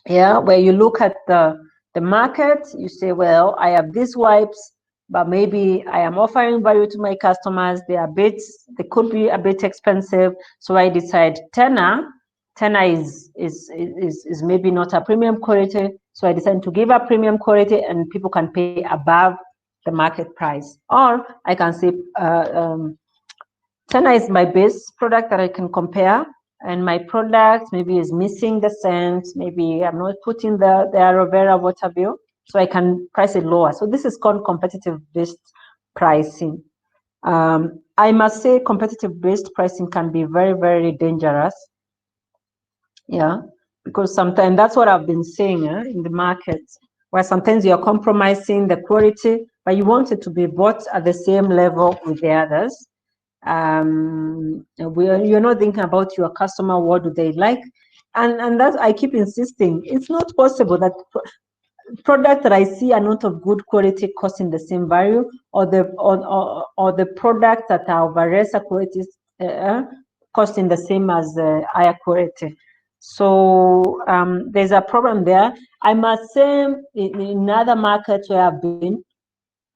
Yeah, where you look at the market, you say, well, I have these wipes, but maybe I am offering value to my customers. They could be a bit expensive. So I decide tenner tenor is maybe not a premium quality, so I decided to give a premium quality and people can pay above the market price. Or I can say tenor is my base product that I can compare, and my product maybe is missing the scent, maybe I'm not putting the aloe vera water bill, so I can price it lower. So this is called competitive based pricing. I must say competitive based pricing can be very, very dangerous. Yeah, because sometimes that's what I've been saying in the market, where sometimes you're compromising the quality, but you want it to be bought at the same level with the others. You're not thinking about your customer, what do they like, and that I keep insisting, it's not possible that product that I see are not of good quality costing the same value, or the product that are of a lesser quality costing the same as higher quality. So there's a problem there. I must say, in other markets where I've been,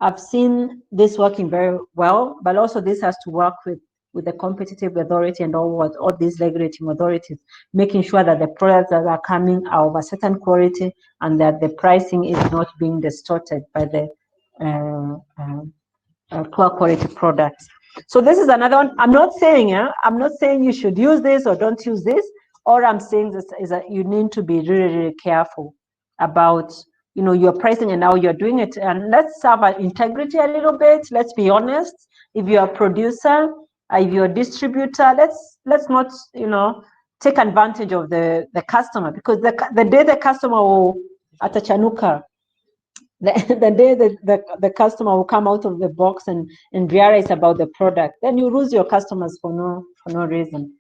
I've seen this working very well, but also this has to work with the competitive authority and all these regulating authorities, making sure that the products that are coming are of a certain quality and that the pricing is not being distorted by the poor quality products. So this is another one. I'm not saying you should use this or don't use this. All I'm saying is that you need to be really, really careful about your pricing and how you're doing it. And let's have an integrity a little bit. Let's be honest. If you're a producer, if you're a distributor, let's not take advantage of the customer, because the day the customer will atachanuka, the day that the customer will come out of the box and realize about the product, then you lose your customers for no reason.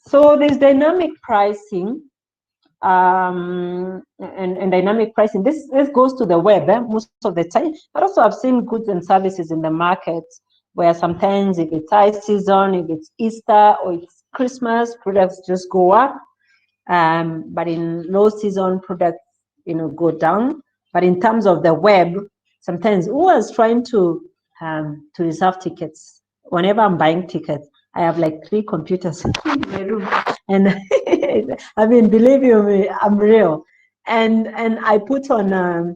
So there's dynamic pricing, and dynamic pricing. This goes to the web most of the time, but also I've seen goods and services in the market where sometimes if it's high season, if it's Easter or it's Christmas, products just go up, but in low season, products go down. But in terms of the web, sometimes who was trying to reserve tickets? Whenever I'm buying tickets, I have like 3 computers in my room, and I mean, believe you me, I'm real. And I put on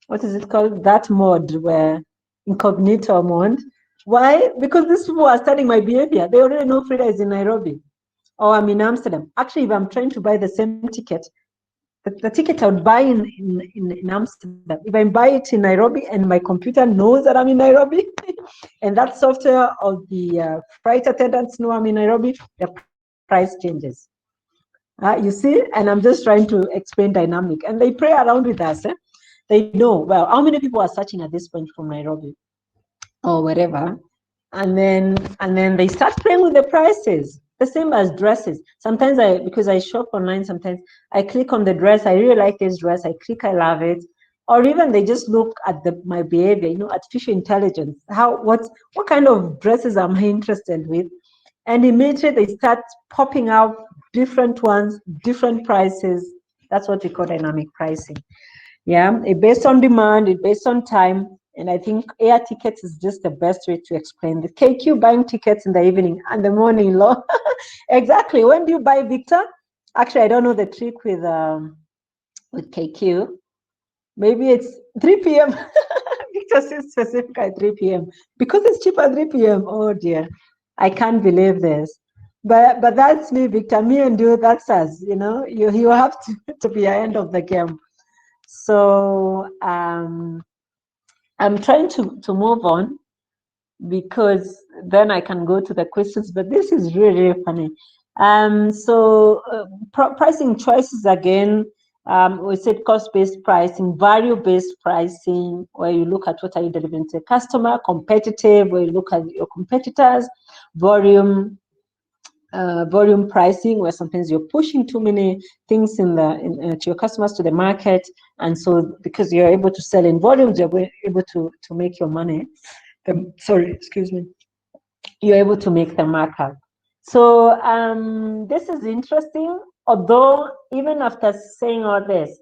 what is it called? That mode, where incognito mode. Why? Because these people are studying my behavior. They already know Fridah is in Nairobi, or I'm in Amsterdam. Actually, if I'm trying to buy the same ticket, the ticket I would buy in Amsterdam, if I buy it in Nairobi and my computer knows that I'm in Nairobi, and that software of the flight attendants know I'm in Nairobi, the price changes. You see, and I'm just trying to explain dynamic, and they play around with us. They know, well, how many people are searching at this point from Nairobi or whatever, and then they start playing with the prices. The same as dresses. Sometimes because I shop online, sometimes I click on the dress, I really like this dress, I click, I love it. Or even they just look at my behavior, artificial intelligence. What kind of dresses am I interested with? And immediately they start popping out different ones, different prices. That's what we call dynamic pricing. Yeah, it based on demand, it based on time. And I think air tickets is just the best way to explain the KQ buying tickets in the evening and the morning low. Exactly. When do you buy, Victor? Actually, I don't know the trick with KQ. Maybe it's 3 p.m. Victor says specifically at 3 p.m. because it's cheaper at 3 p.m. Oh dear, I can't believe this. But that's me, Victor. Me and you, that's us. You have to be ahead of the game. So I'm trying to move on, because then I can go to the questions, but this is really, really funny. So pricing choices again, we said cost-based pricing, value-based pricing, where you look at what are you delivering to the customer, competitive, where you look at your competitors, volume pricing, where sometimes you're pushing too many things to your customers, to the market, and so because you're able to sell in volumes, you're able to make your money. Excuse me. You're able to make the markup. So this is interesting. Although even after saying all this,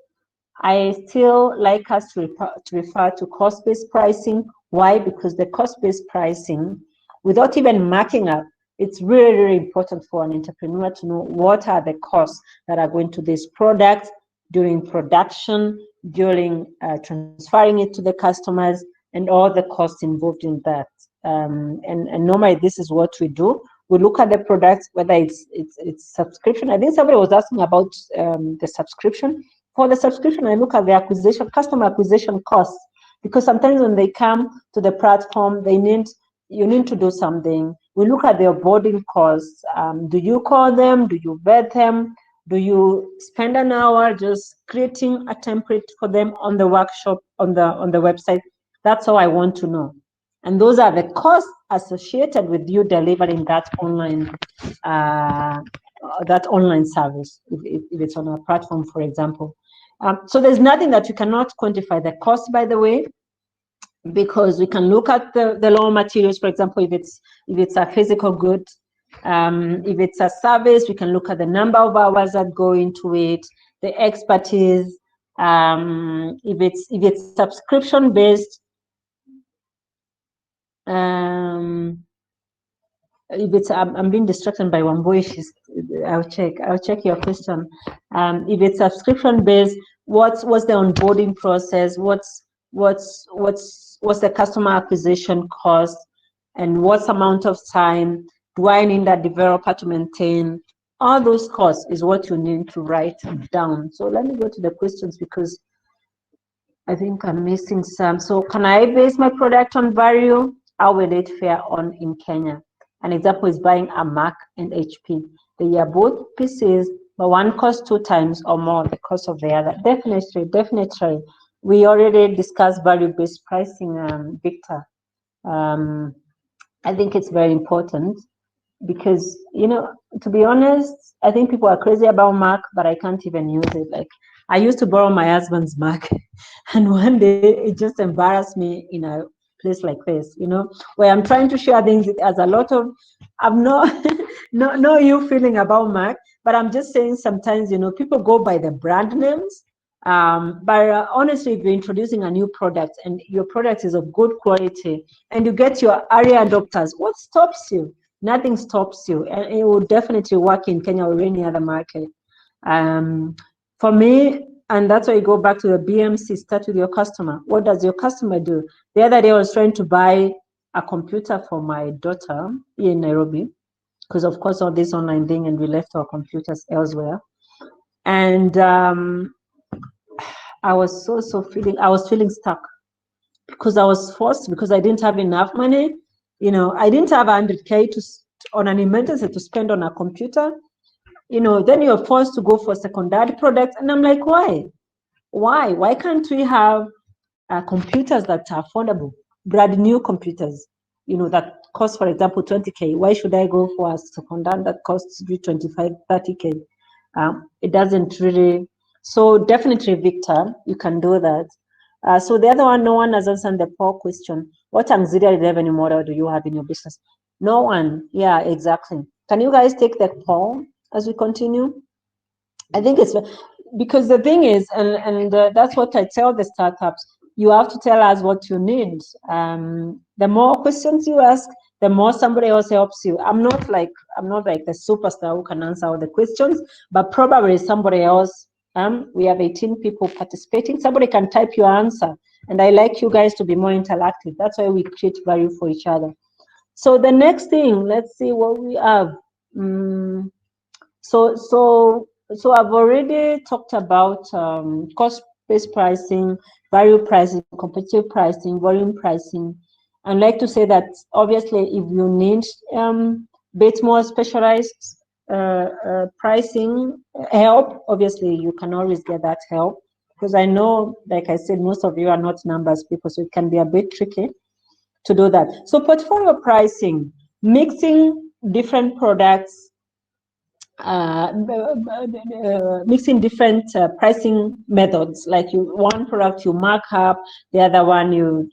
I still like us to refer to cost-based pricing. Why? Because the cost-based pricing, without even marking up, it's really, really important for an entrepreneur to know what are the costs that are going to this product during production, during transferring it to the customers, and all the costs involved in that. And normally this is what we do. We look at the product, whether it's subscription. I think somebody was asking about the subscription. For the subscription, I look at the customer acquisition costs, because sometimes when they come to the platform, you need to do something. We look at their onboarding costs. Do you call them? Do you vet them? Do you spend an hour just creating a template for them on the workshop, on the website? That's all I want to know. And those are the costs associated with you delivering that online service, if it's on a platform, for example. So there's nothing that you cannot quantify the cost, by the way, because we can look at the raw materials, for example, if it's a physical good, if it's a service, we can look at the number of hours that go into it, the expertise. If it's subscription based, if it's I'm being distracted by one voice. I'll check your question. If it's subscription based, what's the onboarding process? What's the customer acquisition cost, and what amount of time do I need that developer to maintain? All those costs is what you need to write down. So let me go to the questions, because I think I'm missing some. So can I base my product on value? How will it fare on in Kenya? An example is buying a Mac and HP. They are both PCs, but one costs 2 times or more the cost of the other. Definitely. We already discussed value-based pricing, Victor. I think it's very important, because, to be honest, I think people are crazy about Mac, but I can't even use it. Like, I used to borrow my husband's Mac, and one day it just embarrassed me in a place like this, where I'm trying to share things. It has a lot of, I'm not, no you feeling about Mac, but I'm just saying sometimes, people go by the brand names. But honestly, if you're introducing a new product and your product is of good quality and you get your early adopters, what stops you? Nothing stops you, and it will definitely work in Kenya or any other market. For me, and that's why you go back to the BMC, start with your customer. What does your customer do? The other day I was trying to buy a computer for my daughter here in Nairobi, because of course all this online thing, and we left our computers elsewhere. And I was I was feeling stuck, because I was forced, because I didn't have enough money. I didn't have 100K on an emergency to spend on a computer. Then you're forced to go for secondary products. And I'm like, why can't we have computers that are affordable, brand new computers, that cost, for example, 20K? Why should I go for a secondary that costs 25, 30K? It doesn't really. So definitely, Victor, you can do that. So the other one, no one has answered the poll question. What auxiliary revenue model do you have in your business? No one. Yeah, exactly. Can you guys take the poll as we continue? I think it's because the thing is, and that's what I tell the startups, you have to tell us what you need. The more questions you ask, the more somebody else helps you. I'm not like the superstar who can answer all the questions, but probably somebody else. We have 18 people participating. Somebody can type your answer, and I like you guys to be more interactive. That's why we create value for each other. So the next thing, let's see what we have. So I've already talked about cost-based pricing, value pricing, competitive pricing, volume pricing. I'd like to say that obviously if you need bit more specialized pricing help, obviously you can always get that help, because I know, like I said, most of you are not numbers people, so it can be a bit tricky to do that. So portfolio pricing, mixing different products, mixing different pricing methods. Like one product you mark up, the other one you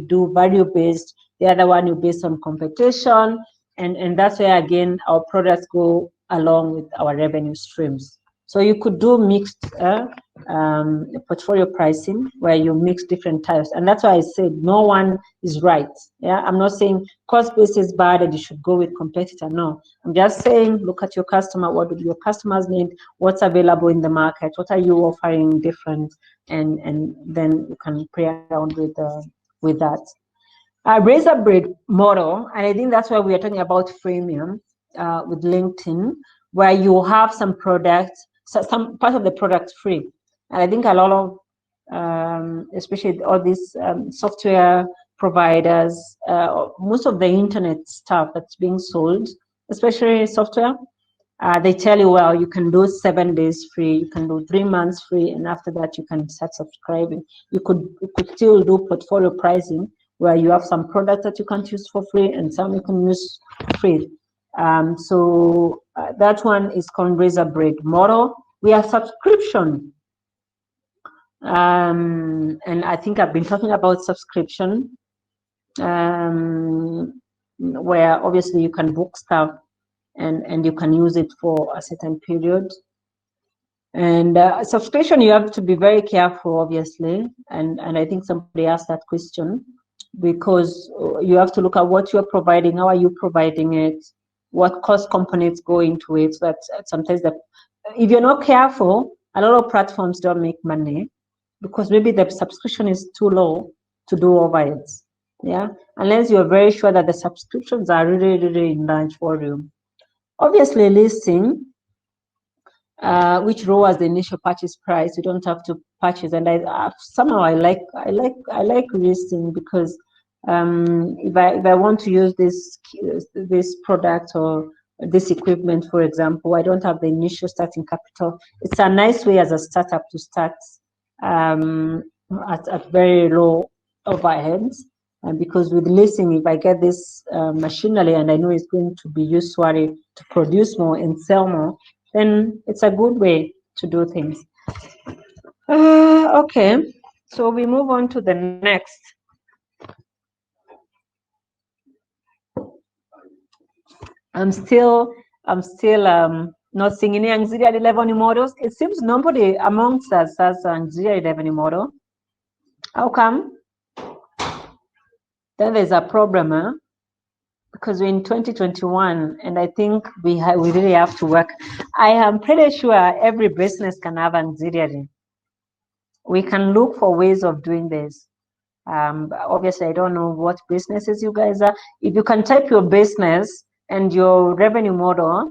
do value based, the other one you based on competition, and that's where again our products go along with our revenue streams. So you could do mixed portfolio pricing where you mix different types. And that's why I said no one is right. Yeah, I'm not saying cost base is bad and you should go with competitor. No, I'm just saying look at your customer. What do your customers need? What's available in the market? What are you offering different? And then you can play around with that. Razor blade model, and I think that's why we are talking about freemium with LinkedIn, where you have some products, so some part of the product free. And I think a lot of, especially all these software providers, most of the internet stuff that's being sold, especially software, they tell you, well, you can do 7 days free, you can do 3 months free, and after that you can start subscribing. You could still do portfolio pricing, where you have some products that you can't use for free and some you can use free. So that one is called razor blade model. We have subscription. And I think I've been talking about subscription, where obviously you can book stuff and you can use it for a certain period. And subscription, you have to be very careful, obviously. And I think somebody asked that question, because you have to look at what you're providing, how are you providing it, what cost components go into it. So that sometimes if you're not careful, a lot of platforms don't make money because maybe the subscription is too low to do overheads. Yeah, unless you're very sure that the subscriptions are really, really in large volume. Obviously, listing, which lowers the initial purchase price. You don't have to purchase, and somehow I like listing, because if I want to use this product or this equipment, for example, I don't have the initial starting capital. It's a nice way as a startup to start at very low overheads. And because with listing, if I get this machinery and I know it's going to be used to produce more and sell more, then it's a good way to do things. Okay, so we move on to the next. I'm still not seeing any auxiliary revenue models. It seems nobody amongst us has an auxiliary revenue model. How come? Then there's a problem, huh? Because we're in 2021, and I think we really have to work. I am pretty sure every business can have auxiliary. We can look for ways of doing this. Obviously, I don't know what businesses you guys are. If you can type your business and your revenue model,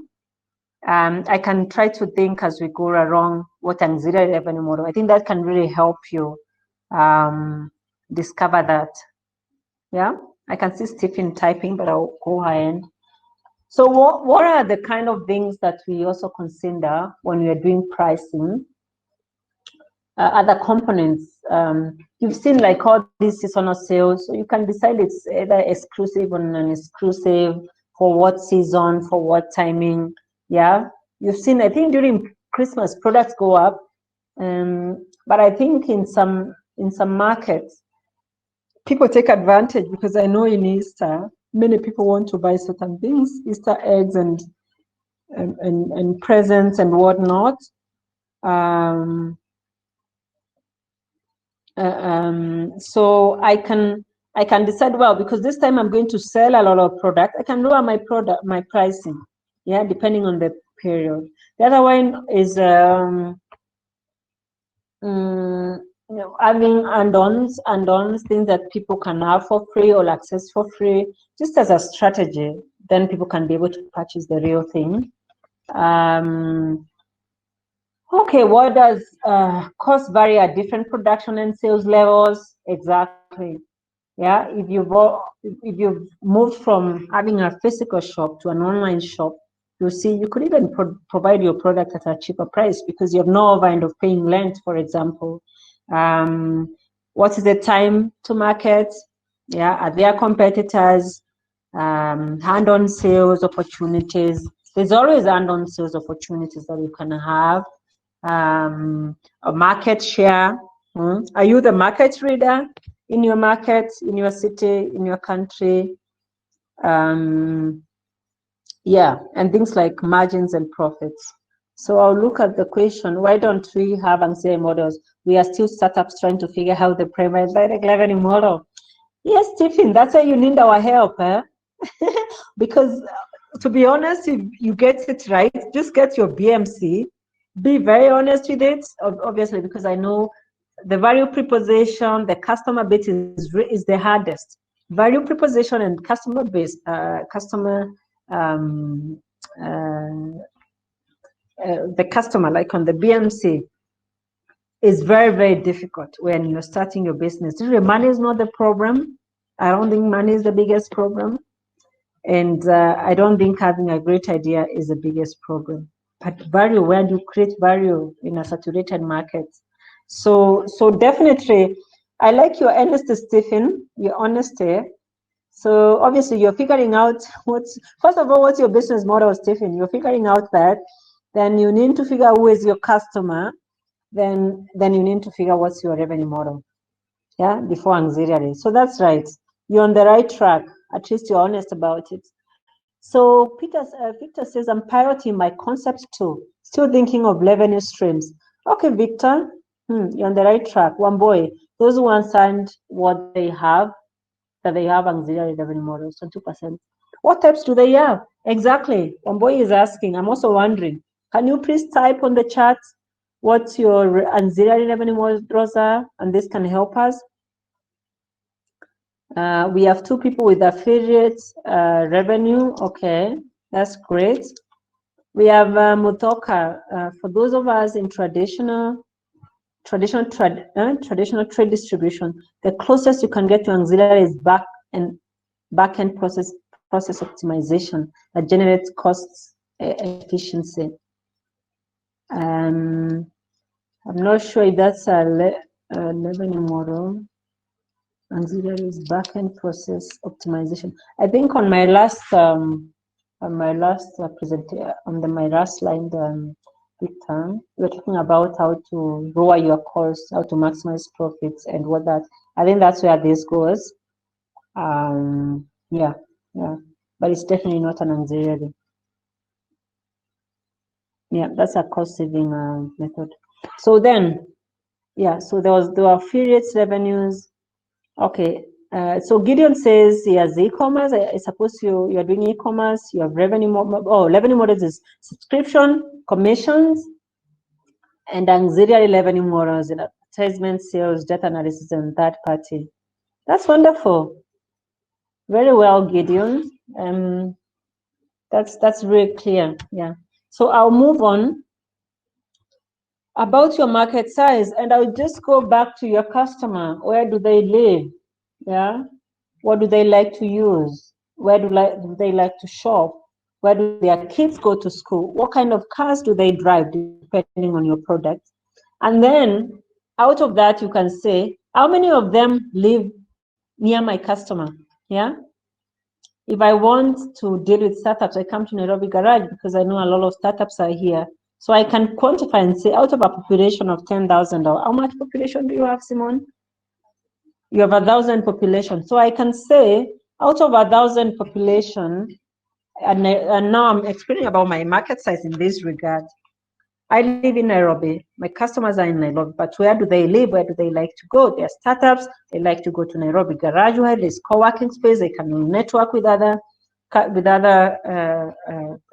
I can try to think as we go along what auxiliary revenue model. I think that can really help you discover that. Yeah, I can see Stephen typing, but I'll go ahead. So what are the kind of things that we also consider when we are doing pricing? Other components, you've seen like all these seasonal sales, so you can decide it's either exclusive or non-exclusive, for what season, for what timing. Yeah, you've seen, I think during Christmas products go up, but I think in some markets people take advantage, because I know in Easter many people want to buy certain things, Easter eggs and presents and whatnot. So I can decide, well, because this time I'm going to sell a lot of product, I can lower my pricing, yeah, depending on the period. The other one is having add-ons, things that people can have for free or access for free, just as a strategy. Then people can be able to purchase the real thing. Okay, what does cost vary at different production and sales levels? Exactly. Yeah, if you've moved from having a physical shop to an online shop, you'll see you could even provide your product at a cheaper price, because you have no overhead of paying rent, for example. What is the time to market? Yeah, are there competitors? Hand-on sales opportunities. There's always hand-on sales opportunities that you can have. A market share. Are you the market reader in your market, in your city, in your country? Yeah, and things like margins and profits. So I'll look at the question, why don't we have ancillary models? We are still startups trying to figure out the primary direct revenue model. Yes, Stephen, that's why you need our help. Because to be honest, if you get it right, just get your BMC, be very honest with it, obviously, because I know the value proposition, the customer base is the hardest. Value proposition and customer base, the customer, like on the BMC, is very, very difficult when you're starting your business. Money is not the problem. I don't think money is the biggest problem. And I don't think having a great idea is the biggest problem. But value, where do you create value in a saturated market? So definitely, I like your honesty, Stephen, your honesty. So obviously you're figuring out first of all, what's your business model, Stephen? You're figuring out that, then you need to figure out who is your customer, then you need to figure out what's your revenue model, yeah, before auxiliary. So that's right. You're on the right track. At least you're honest about it. So Victor says, I'm piloting my concept too, still thinking of revenue streams. Okay, Victor, you're on the right track. One boy, those who understand what they have, that they have auxiliary revenue models, 22%. What types do they have? Exactly. One boy is asking. I'm also wondering, can you please type on the chat what your auxiliary revenue models are? And this can help us. We have 2 people with affiliate revenue. Okay, that's great. We have Mutoka. For those of us in traditional trade distribution, the closest you can get to auxiliary is back-end process optimization that generates costs efficiency. I'm not sure if that's a revenue model. Auxiliary is back-end process optimization. I think on my last presentation, my last slide, Victor, we're talking about how to lower your costs, how to maximize profits, and what that. I think that's where this goes. Yeah, but it's definitely not an auxiliary. Yeah, that's a cost-saving method. So then, yeah, so there were affiliate revenues. Okay, so Gideon says he has e-commerce. I suppose you're doing e-commerce. You have revenue revenue models is subscription, commissions, and auxiliary revenue models in advertisement, sales, data analysis, and third party. That's wonderful. Very well, Gideon. That's really clear. Yeah. So I'll move on. About your market size, and I'll just go back to your customer. Where do they live? Yeah. What do they like to use? Where do they like to shop? Where do their kids go to school? What kind of cars do they drive, depending on your product? And then out of that, you can say, how many of them live near my customer? Yeah. If I want to deal with startups, I come to Nairobi Garage because I know a lot of startups are here. So I can quantify and say, out of a population of 10,000, how much population do you have, Symone? You have 1,000 population. So I can say, out of 1,000 population, and now I'm explaining about my market size in this regard. I live in Nairobi. My customers are in Nairobi, but where do they live? Where do they like to go? They're startups. They like to go to Nairobi Garage, where there's co-working space. They can network with other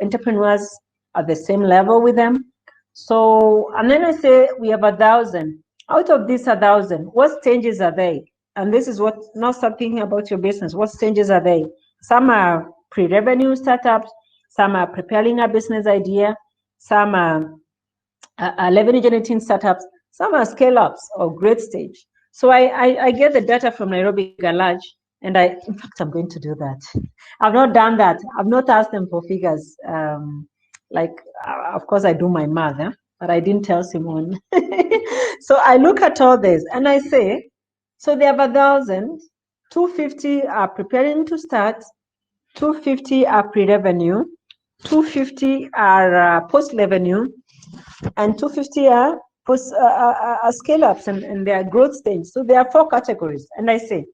entrepreneurs at the same level with them. So, and then I say we have 1,000. Out of these 1,000, what stages are they? And this is what, now start thinking about your business. What stages are they? Some are pre-revenue startups. Some are preparing a business idea. Some are revenue generating startups. Some are scale-ups or growth stage. So I get the data from Nairobi Garage, and in fact, I'm going to do that. I've not done that. I've not asked them for figures. Of course, I do my math, but I didn't tell Symone. So I look at all this and I say, so they have 1,000, 250 are preparing to start, 250 are pre-revenue, 250 are post-revenue, and 250 are scale-ups and their growth stage. So there are 4 categories. And I say,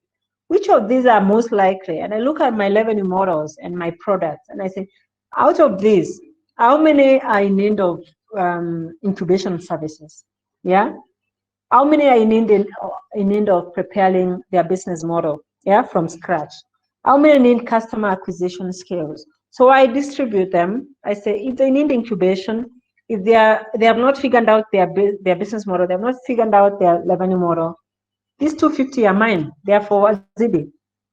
which of these are most likely? And I look at my revenue models and my products, and I say, out of these, how many are in need of incubation services. Yeah. How many are in need of preparing their business model? Yeah, from scratch. How many need customer acquisition skills? So I distribute them. I say if they need incubation, if they have not figured out their business model, they have not figured out their revenue model, these 250 are mine. They are for Zidi.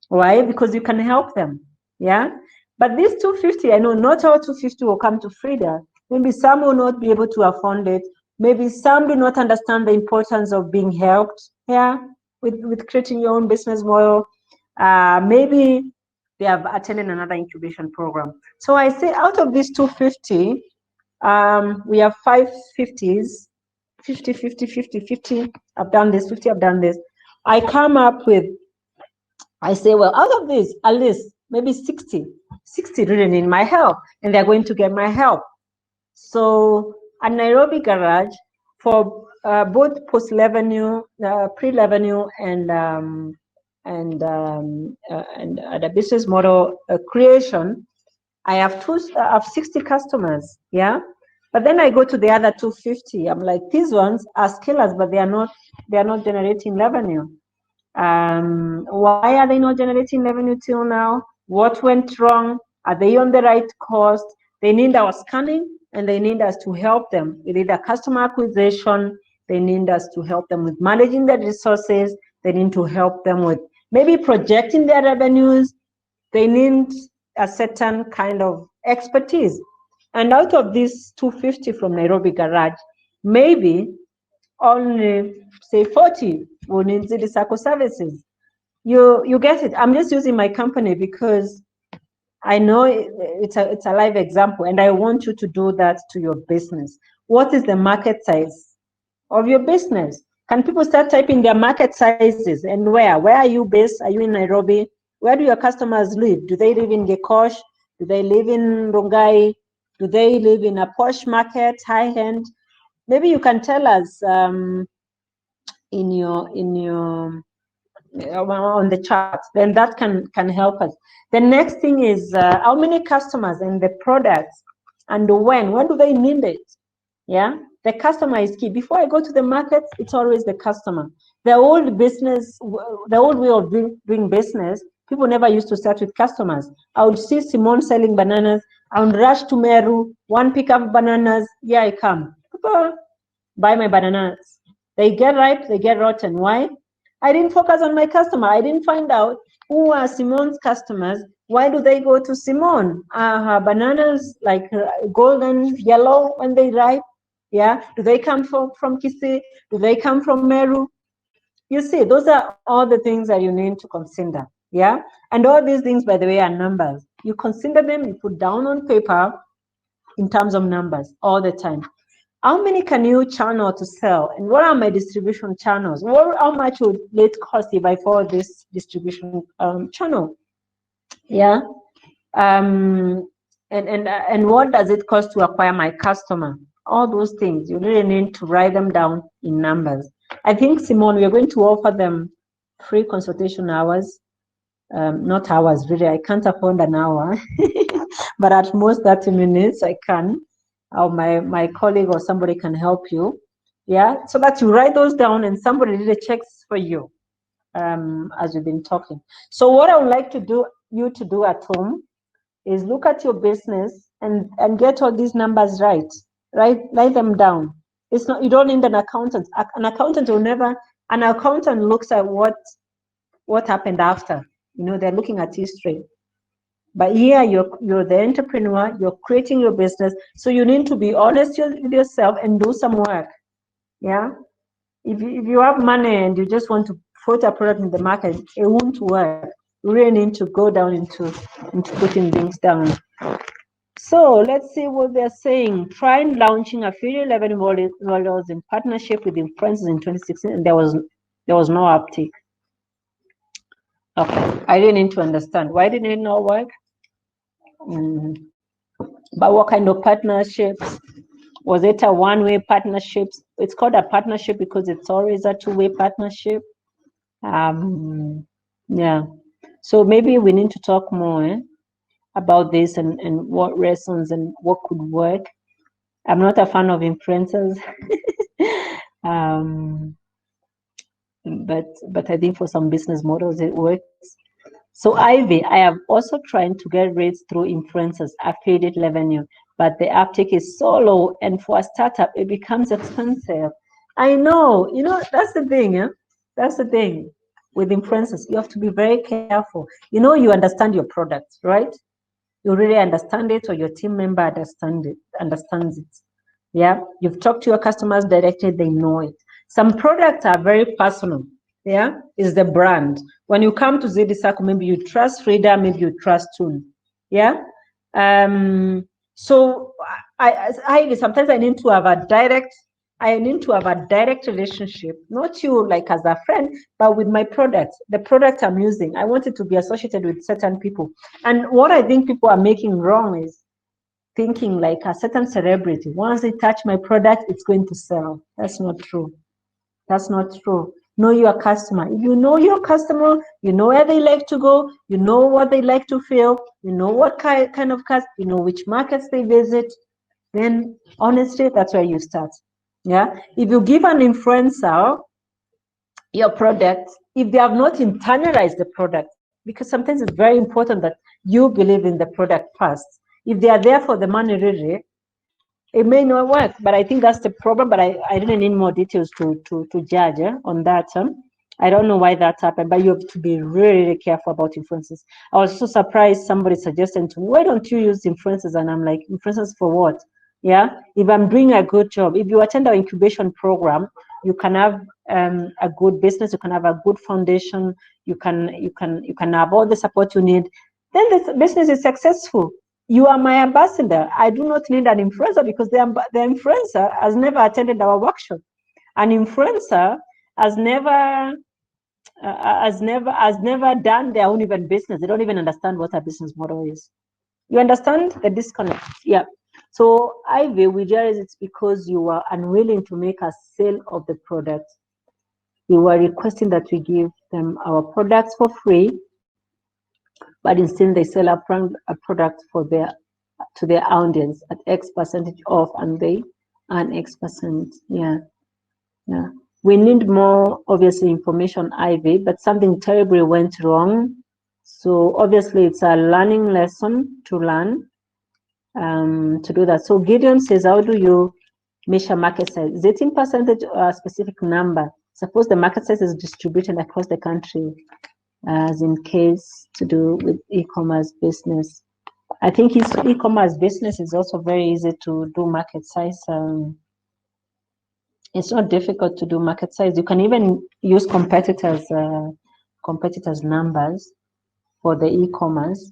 Why? Because you can help them. Yeah. But these 250, I know not all 250 will come to Fridah. Maybe some will not be able to afford it. Maybe some do not understand the importance of being helped. Yeah. With creating your own business model. Maybe they have attended another incubation program. So I say out of these 250, we have 550s, 50, 50, 50, 50. I've done this, 50, I've done this. I come up with, I say, well, out of this, at least maybe 60 really need my help, and they're going to get my help. So at Nairobi Garage, for both post-revenue, pre-revenue, and the business model creation, I have 60 customers, yeah. But then I go to the other 250. I'm like, these ones are scalers, but they are not generating revenue. Why are they not generating revenue till now? What went wrong? Are they on the right course? They need our scanning, and they need us to help them with either customer acquisition. They need us to help them with managing their resources. They need to help them with maybe projecting their revenues. They need a certain kind of expertise. And out of these 250 from Nairobi Garage, maybe only say 40 will need ZidiCircle services. You get it. I'm just using my company because I know it's a live example, and I want you to do that to your business. What is the market size of your business? Can people start typing their market sizes and where? Where are you based? Are you in Nairobi? Where do your customers live? Do they live in Gekosh? Do they live in Rongai? Do they live in a posh market, high end? Maybe you can tell us in your on the chart. Then that can help us. The next thing is how many customers and the products, and when do they need it? Yeah, the customer is key. Before I go to the market, it's always the customer. The old way of doing business, people never used to start with customers. I would see Symone selling bananas. I would rush to Meru, one pick up bananas. Here I come. People buy my bananas. They get ripe, they get rotten. Why? I didn't focus on my customer. I didn't find out who are Symone's customers. Why do they go to Symone? Her bananas like golden yellow when they ripe? Yeah. Do they come from Kisii? Do they come from Meru? You see, those are all the things that you need to consider. Yeah. And all these things, by the way, are numbers. You consider them, you put down on paper in terms of numbers all the time. How many can you channel to sell? And what are my distribution channels? How much would it cost if I follow this distribution channel? Yeah. And what does it cost to acquire my customer? All those things, you really need to write them down in numbers. I think, Symone, we are going to offer them free consultation hours. Not hours, really. I can't afford an hour, but at most 30 minutes I can. Or my colleague or somebody can help you. Yeah, so that you write those down and somebody really checks for you as we've been talking. So what I would like to do you to do at home is look at your business and get all these numbers right. Write them down. It's not, you don't need an accountant. An accountant will never, an accountant looks at what happened after. You know, they're looking at history. But here you're the entrepreneur, you're creating your business. So you need to be honest with yourself and do some work. Yeah. If you have money and you just want to put a product in the market, it won't work. You really need to go down into putting things down. So let's see what they're saying. Try launching affiliate revenue models in partnership with influencers in 2016, and there was no uptake. Okay, I didn't need to understand. Why didn't it not work? But what kind of partnerships? Was it a one-way partnership? It's called a partnership because it's always a two-way partnership. Yeah. So maybe we need to talk more about this and what reasons and what could work. I'm not a fan of influencers. But I think for some business models it works. So Ivy, I have also trying to get rates through influencers, affiliate revenue, but the uptake is so low, and for a startup, it becomes expensive. I know, that's the thing. That's the thing with influencers. You have to be very careful. You understand your product, right? You really understand it, or your team member understands it. Yeah, you've talked to your customers directly, they know it. Some products are very personal. Yeah, is the brand. When you come to ZidiCircle, maybe you trust Fridah, maybe you trust Tune. Yeah. So I sometimes I need to have a direct relationship, not you like as a friend, but with my product, the product I'm using. I want it to be associated with certain people. And what I think people are making wrong is thinking like a certain celebrity, once they touch my product, it's going to sell. That's not true. That's not true. Know your customer. If you know your customer, you know where they like to go, you know what they like to feel, you know what kind of cars, you know which markets they visit, then honestly, that's where you start. Yeah. If you give an influencer your product, if they have not internalized the product, because sometimes it's very important that you believe in the product first. If they are there for the money, really, it may not work. But I think that's the problem. But I didn't need more details to judge on that. I don't know why that happened, but you have to be really, really careful about influencers. I was so surprised somebody suggested to me, why don't you use influencers? And I'm like, influencers for what? Yeah, if I'm doing a good job, if you attend our incubation program, you can have a good business, you can have a good foundation, you can have all the support you need, then the business is successful. You are my ambassador. I do not need an influencer because the influencer has never attended our workshop. An influencer has never done their own even business. They don't even understand what a business model is. You understand the disconnect? Yeah. So Ivy, we realize it's because you are unwilling to make a sale of the product. You were requesting that we give them our products for free, but instead they sell a product to their audience at X percentage off, and they earn X percent. Yeah. We need more, obviously, information, Ivy, but something terribly went wrong. So obviously it's a learning lesson to learn to do that. So Gideon says, how do you measure market size? Is it in percentage or a specific number? Suppose the market size is distributed across the country, as in case to do with e-commerce business. I think his e-commerce business is also very easy to do market size. It's not difficult to do market size. You can even use competitors' numbers for the e-commerce,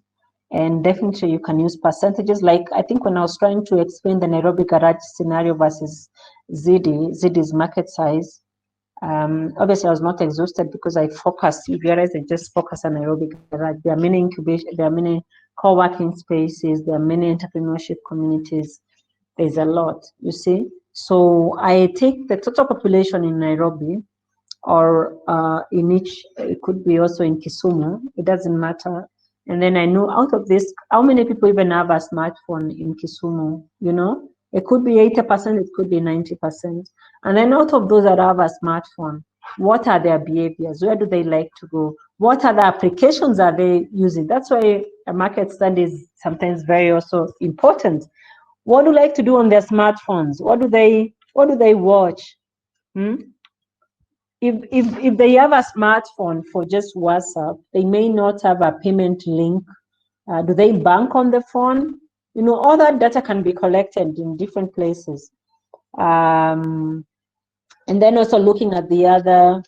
and definitely you can use percentages. Like I think when I was trying to explain the Nairobi garage scenario versus Zidi's market size, obviously I was not exhausted because I focused. You realize I just focus on Nairobi garage. There are many incubation, there are many co-working spaces, there are many entrepreneurship communities. There's a lot, you see. So I take the total population in Nairobi, or in each, it could be also in Kisumu, it doesn't matter. And then I know out of this, how many people even have a smartphone in Kisumu, It could be 80%, it could be 90%. And then out of those that have a smartphone, what are their behaviors? Where do they like to go? What other applications are they using? That's why a market study is sometimes very also important. What do they like to do on their smartphones? What do they watch? If they have a smartphone for just WhatsApp, they may not have a payment link. Do they bank on the phone? All that data can be collected in different places. And then also looking at the other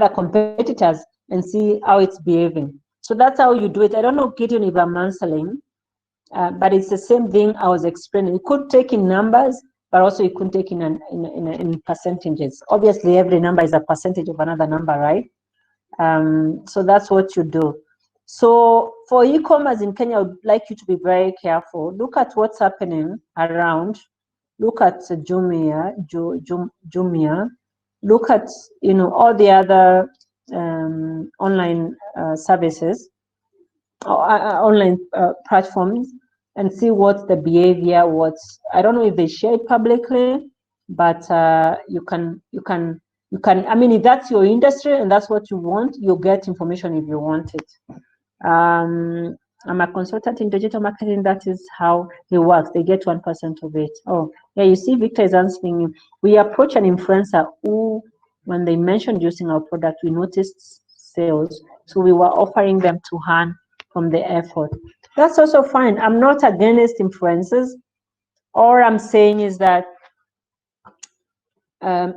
competitors and see how it's behaving. So that's how you do it. I don't know, Gideon, if I'm answering, but it's the same thing I was explaining. You could take in numbers, but also you could take in percentages. Obviously, every number is a percentage of another number, right? So that's what you do. So for e-commerce in Kenya, I would like you to be very careful. Look at what's happening around. Look at Jumia. Look at all the other online services, or online platforms. and see what's the behavior, I don't know if they share it publicly, but you can, I mean, if that's your industry and that's what you want, you'll get information if you want it. I'm a consultant in digital marketing. That is how it works. They get 1% of it. Oh, yeah, you see, Victor is answering. We approach an influencer who, when they mentioned using our product, we noticed sales. So we were offering them to earn from the effort. That's also fine. I'm not against influencers. All I'm saying is that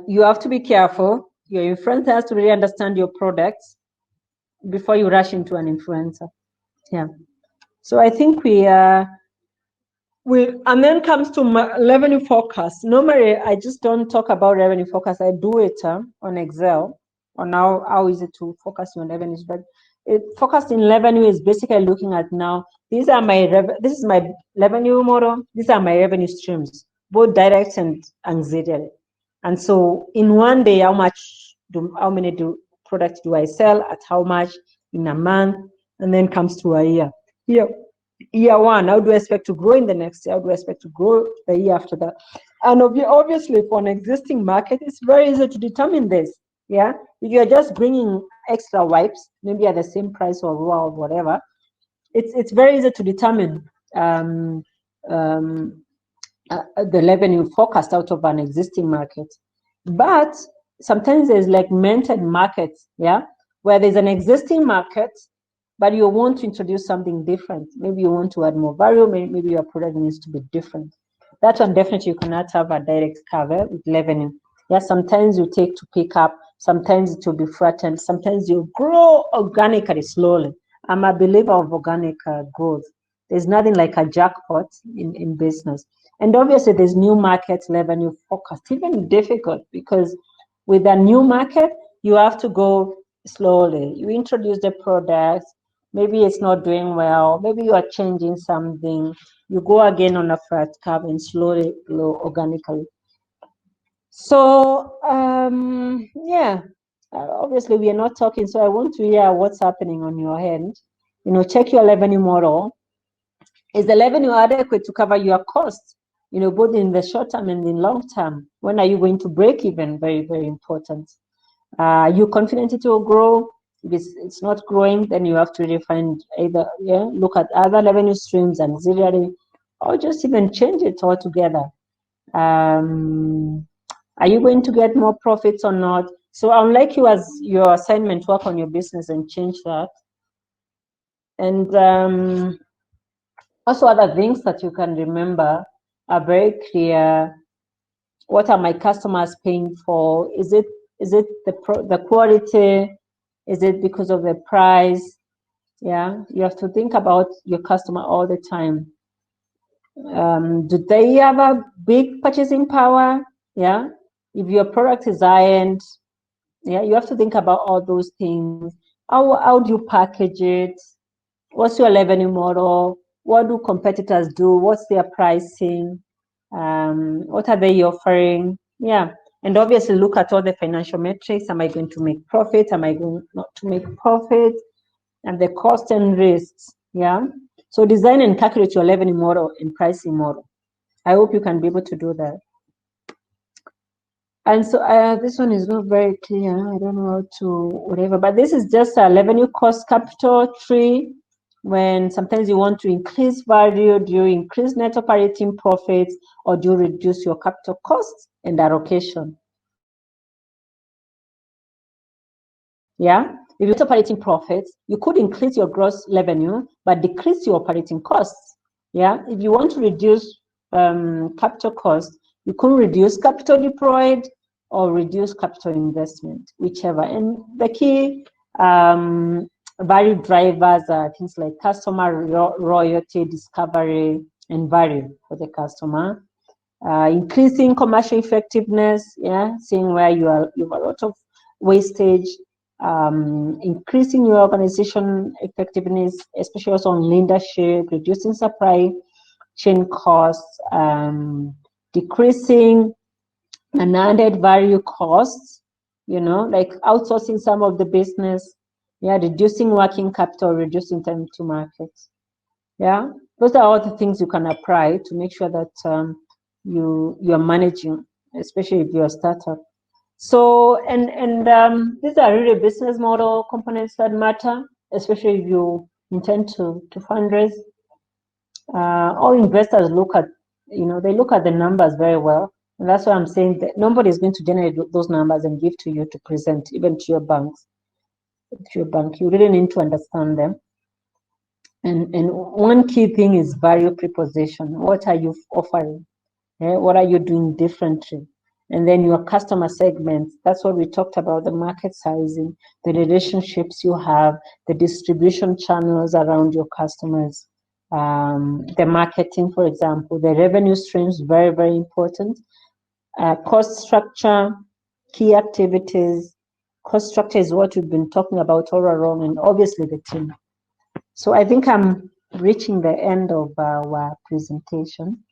you have to be careful. Your influencer has to really understand your products before you rush into an influencer. Yeah. So I think and then comes to my revenue forecast. Normally, I just don't talk about revenue forecast. I do it on Excel on how easy to focus on revenues. But forecasting revenue is basically looking at now. This is my revenue model. These are my revenue streams, both direct and auxiliary. And so in one day, how many products do I sell at how much in a month, and then comes to a year. Year one, how do I expect to grow in the next year? How do I expect to grow the year after that? And obviously, for an existing market, it's very easy to determine this. Yeah, if you're just bringing extra wipes, maybe at the same price or raw or whatever, it's very easy to determine the revenue forecast out of an existing market. But sometimes there's like mentored markets, yeah, where there's an existing market, but you want to introduce something different. Maybe you want to add more value, maybe your product needs to be different. That one definitely you cannot have a direct cover with revenue. Yeah, sometimes you take to pick up, sometimes it will be flattened, sometimes you grow organically slowly. I'm a believer of organic growth. There's nothing like a jackpot in business. And obviously there's new market revenue forecast, even difficult, because with a new market, you have to go slowly. You introduce the product, maybe it's not doing well, maybe you are changing something, you go again on a flat curve and slowly grow organically. So yeah, obviously we are not talking, so I want to hear what's happening on your end. Check your revenue model. Is the revenue adequate to cover your costs, both in the short term and in long term? When are you going to break even? Very, very important. Are you confident it will grow? If it's not growing, then you have to really find either, look at other revenue streams, auxiliary, or just even change it altogether. Are you going to get more profits or not? So unlike you as your assignment, work on your business and change that. And also other things that you can remember are very clear. What are my customers paying for? Is it the quality? Is it because of the price? Yeah, you have to think about your customer all the time. Do they have a big purchasing power? Yeah, if your product is high-end, yeah, you have to think about all those things. How do you package it? What's your revenue model? What do competitors do? What's their pricing? What are they offering? Yeah, and obviously look at all the financial metrics. Am I going to make profit? Am I going not to make profit? And the cost and risks. Yeah, so design and calculate your revenue model and pricing model. I hope you can be able to do that. And so this one is not very clear. I don't know how to whatever, but this is just a revenue cost capital tree. When sometimes you want to increase value, do you increase net operating profits, or do you reduce your capital costs and allocation? Yeah, if you get operating profits, you could increase your gross revenue, but decrease your operating costs. Yeah, if you want to reduce capital costs, you could reduce capital deployed or reduce capital investment, whichever. And the key value drivers are things like customer loyalty, discovery, and value for the customer. Increasing commercial effectiveness, yeah, seeing where you have a lot of wastage. Increasing your organization effectiveness, especially also on leadership, reducing supply chain costs, decreasing an added value costs, like outsourcing some of the business, yeah, reducing working capital, reducing time to market. Yeah, those are all the things you can apply to make sure that you're managing, especially if you're a startup. So, these are really business model components that matter, especially if you intend to fundraise. All investors look at, they look at the numbers very well. And that's why I'm saying that nobody is going to generate those numbers and give to you to present, even to your banks. To your bank, you really need to understand them. And one key thing is value proposition. What are you offering? What are you doing differently? And then your customer segments, that's what we talked about, the market sizing, the relationships you have, the distribution channels around your customers, the marketing, for example, the revenue streams, very, very important. Cost structure, key activities. Cost structure is what we've been talking about all along, and obviously the team. So I think I'm reaching the end of our presentation.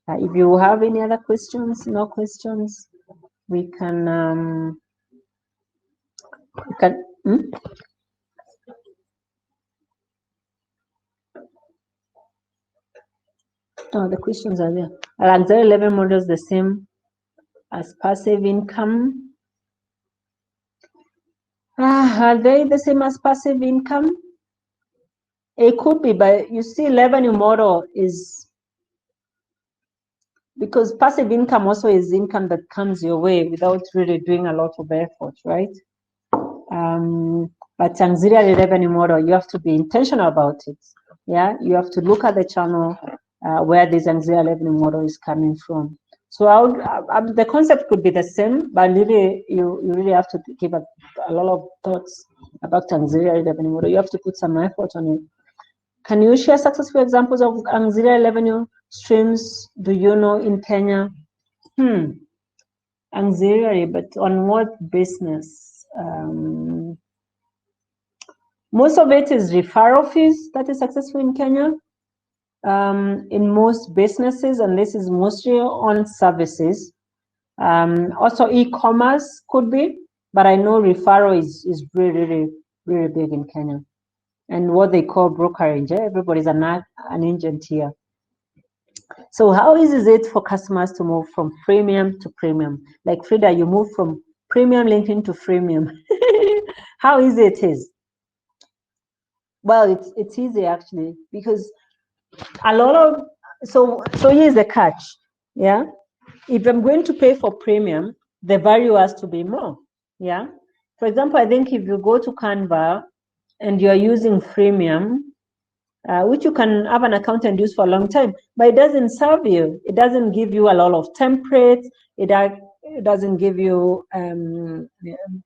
If you have any other questions, no questions, we can. Oh, the questions are there. Are auxiliary level models the same as passive income? Are they the same as passive income? It could be, but you see, revenue model is because passive income also is income that comes your way without really doing a lot of effort, right? But auxiliary revenue model, you have to be intentional about it. Yeah, you have to look at the channel where this auxiliary revenue model is coming from. So the concept could be the same, but really you really have to give a lot of thoughts about auxiliary revenue model. You have to put some effort on it. Can you share successful examples of auxiliary revenue streams? Do you know in Kenya? Auxiliary, but on what business? Most of it is referral fees that is successful in Kenya. In most businesses, and this is mostly on services. Also e-commerce could be, but I know referral is really, really big in Kenya. And what they call brokerage, everybody's an agent here. So how easy is it for customers to move from premium to premium? Like Fridah, you move from premium linking to freemium. How easy it is? Well, it's easy actually, because a lot of so here's the catch. Yeah, if I'm going to pay for premium, the value has to be more. Yeah, for example, I think if you go to Canva and you're using freemium, which you can have an account and use for a long time, but it doesn't serve you. It doesn't give you a lot of templates. It doesn't give you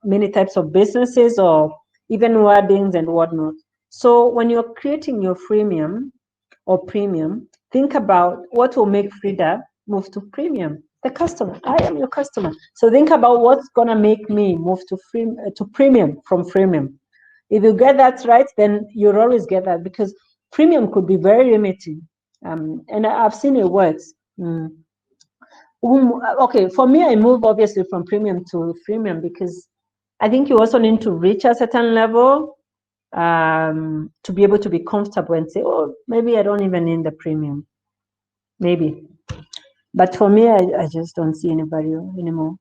many types of businesses or even wordings and whatnot. So when you're creating your freemium or premium, think about what will make Fridah move to premium. The customer. I am your customer. So think about what's gonna make me move to premium from freemium. If you get that right, then you'll always get that, because premium could be very limiting. And I've seen it works. Okay, for me, I move obviously from premium to freemium because I think you also need to reach a certain level to be able to be comfortable and say, oh, maybe I don't even need the premium. Maybe. But for me, I just don't see any value anymore.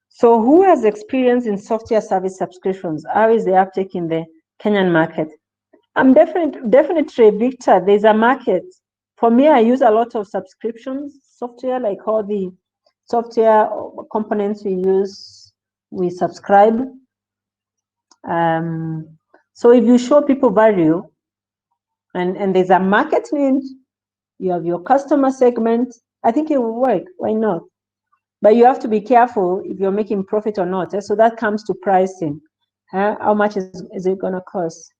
So who has experience in software service subscriptions? How is the uptake in the Kenyan market? I'm definitely, Victor, there's a market. For me, I use a lot of subscriptions software, like all the software components we use, we subscribe. So if you show people value and there's a market need, you have your customer segment, I think it will work. Why not? But you have to be careful if you're making profit or not. So that comes to pricing. How much is it going to cost?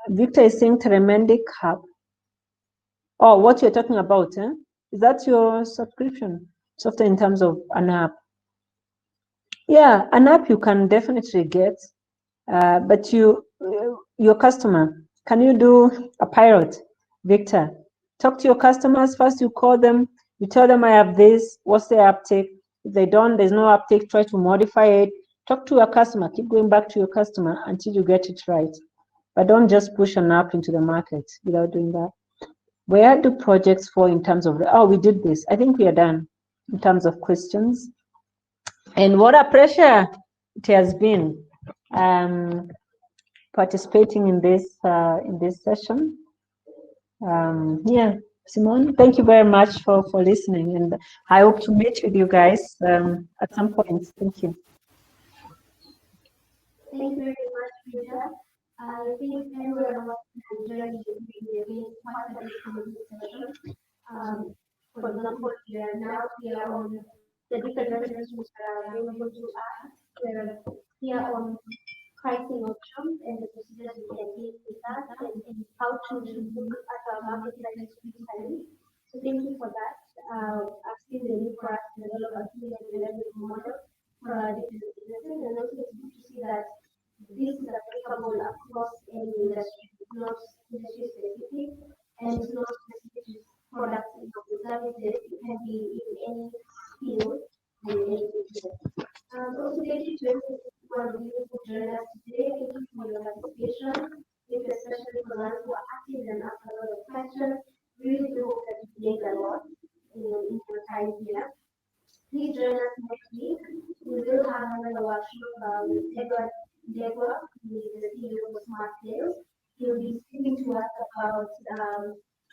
Victor is saying Tremendous Hub. Oh, what you're talking about, is that your subscription software in terms of an app? Yeah, an app you can definitely get, but your customer, can you do a pilot, Victor? Talk to your customers first. You call them, you tell them I have this. What's the uptake? If they don't, there's no uptake. Try to modify it. Talk to your customer. Keep going back to your customer until you get it right. but don't just push an app into the market without doing that. Where do projects fall in terms of, oh, we did this. I think we are done in terms of questions. And what a pressure it has been participating in this session. Yeah, Symone, thank you very much for listening, and I hope to meet with you guys at some point. Thank you. Thank you very much, Fridah. I think everyone has joined been part of this session. For example, we are on the different resolutions that are available to us. We're here on pricing options and the procedures we can take with that and how to look at our marketplace critically. So thank you for that. I've seen the need for us to develop a clear and revenue model for our different businesses, and also it's good to see that this is applicable across any industry. It's not industry specific and it's not specific to products and services. It can be in any field and any business. Also, thank you to everyone of you who joined us today. Thank you for your participation. Thank you especially for those who are active and asked a lot of questions. We really do hope that you gained a lot in your time here. Please join us next week. We will have another workshop with Edward Degwa, who is the CEO of Smart Sales. He'll be speaking to us about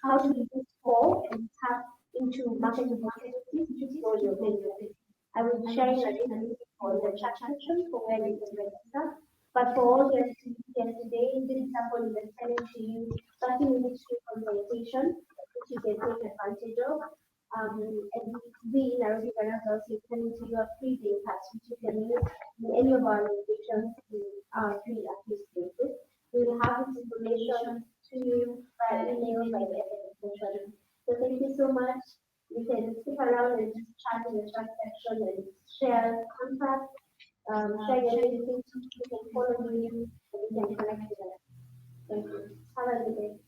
how to use call and tap into marketing opportunities to grow your business. I will be sharing a link for the chat section for where you can register. But for all the participants today, ZidiCircle is extending to you 30 minutes free consultation, which you can take advantage of. And we in Nairobi Garage also extending to you a free day pass, which you can use in any of our locations in our free active spaces. We will have this information to you by email by the end of the session. So thank you so much. You can stick around and just chat in the chat section and share contacts, share your links, we can follow you, and we can connect with us. Thank you. Have a good day.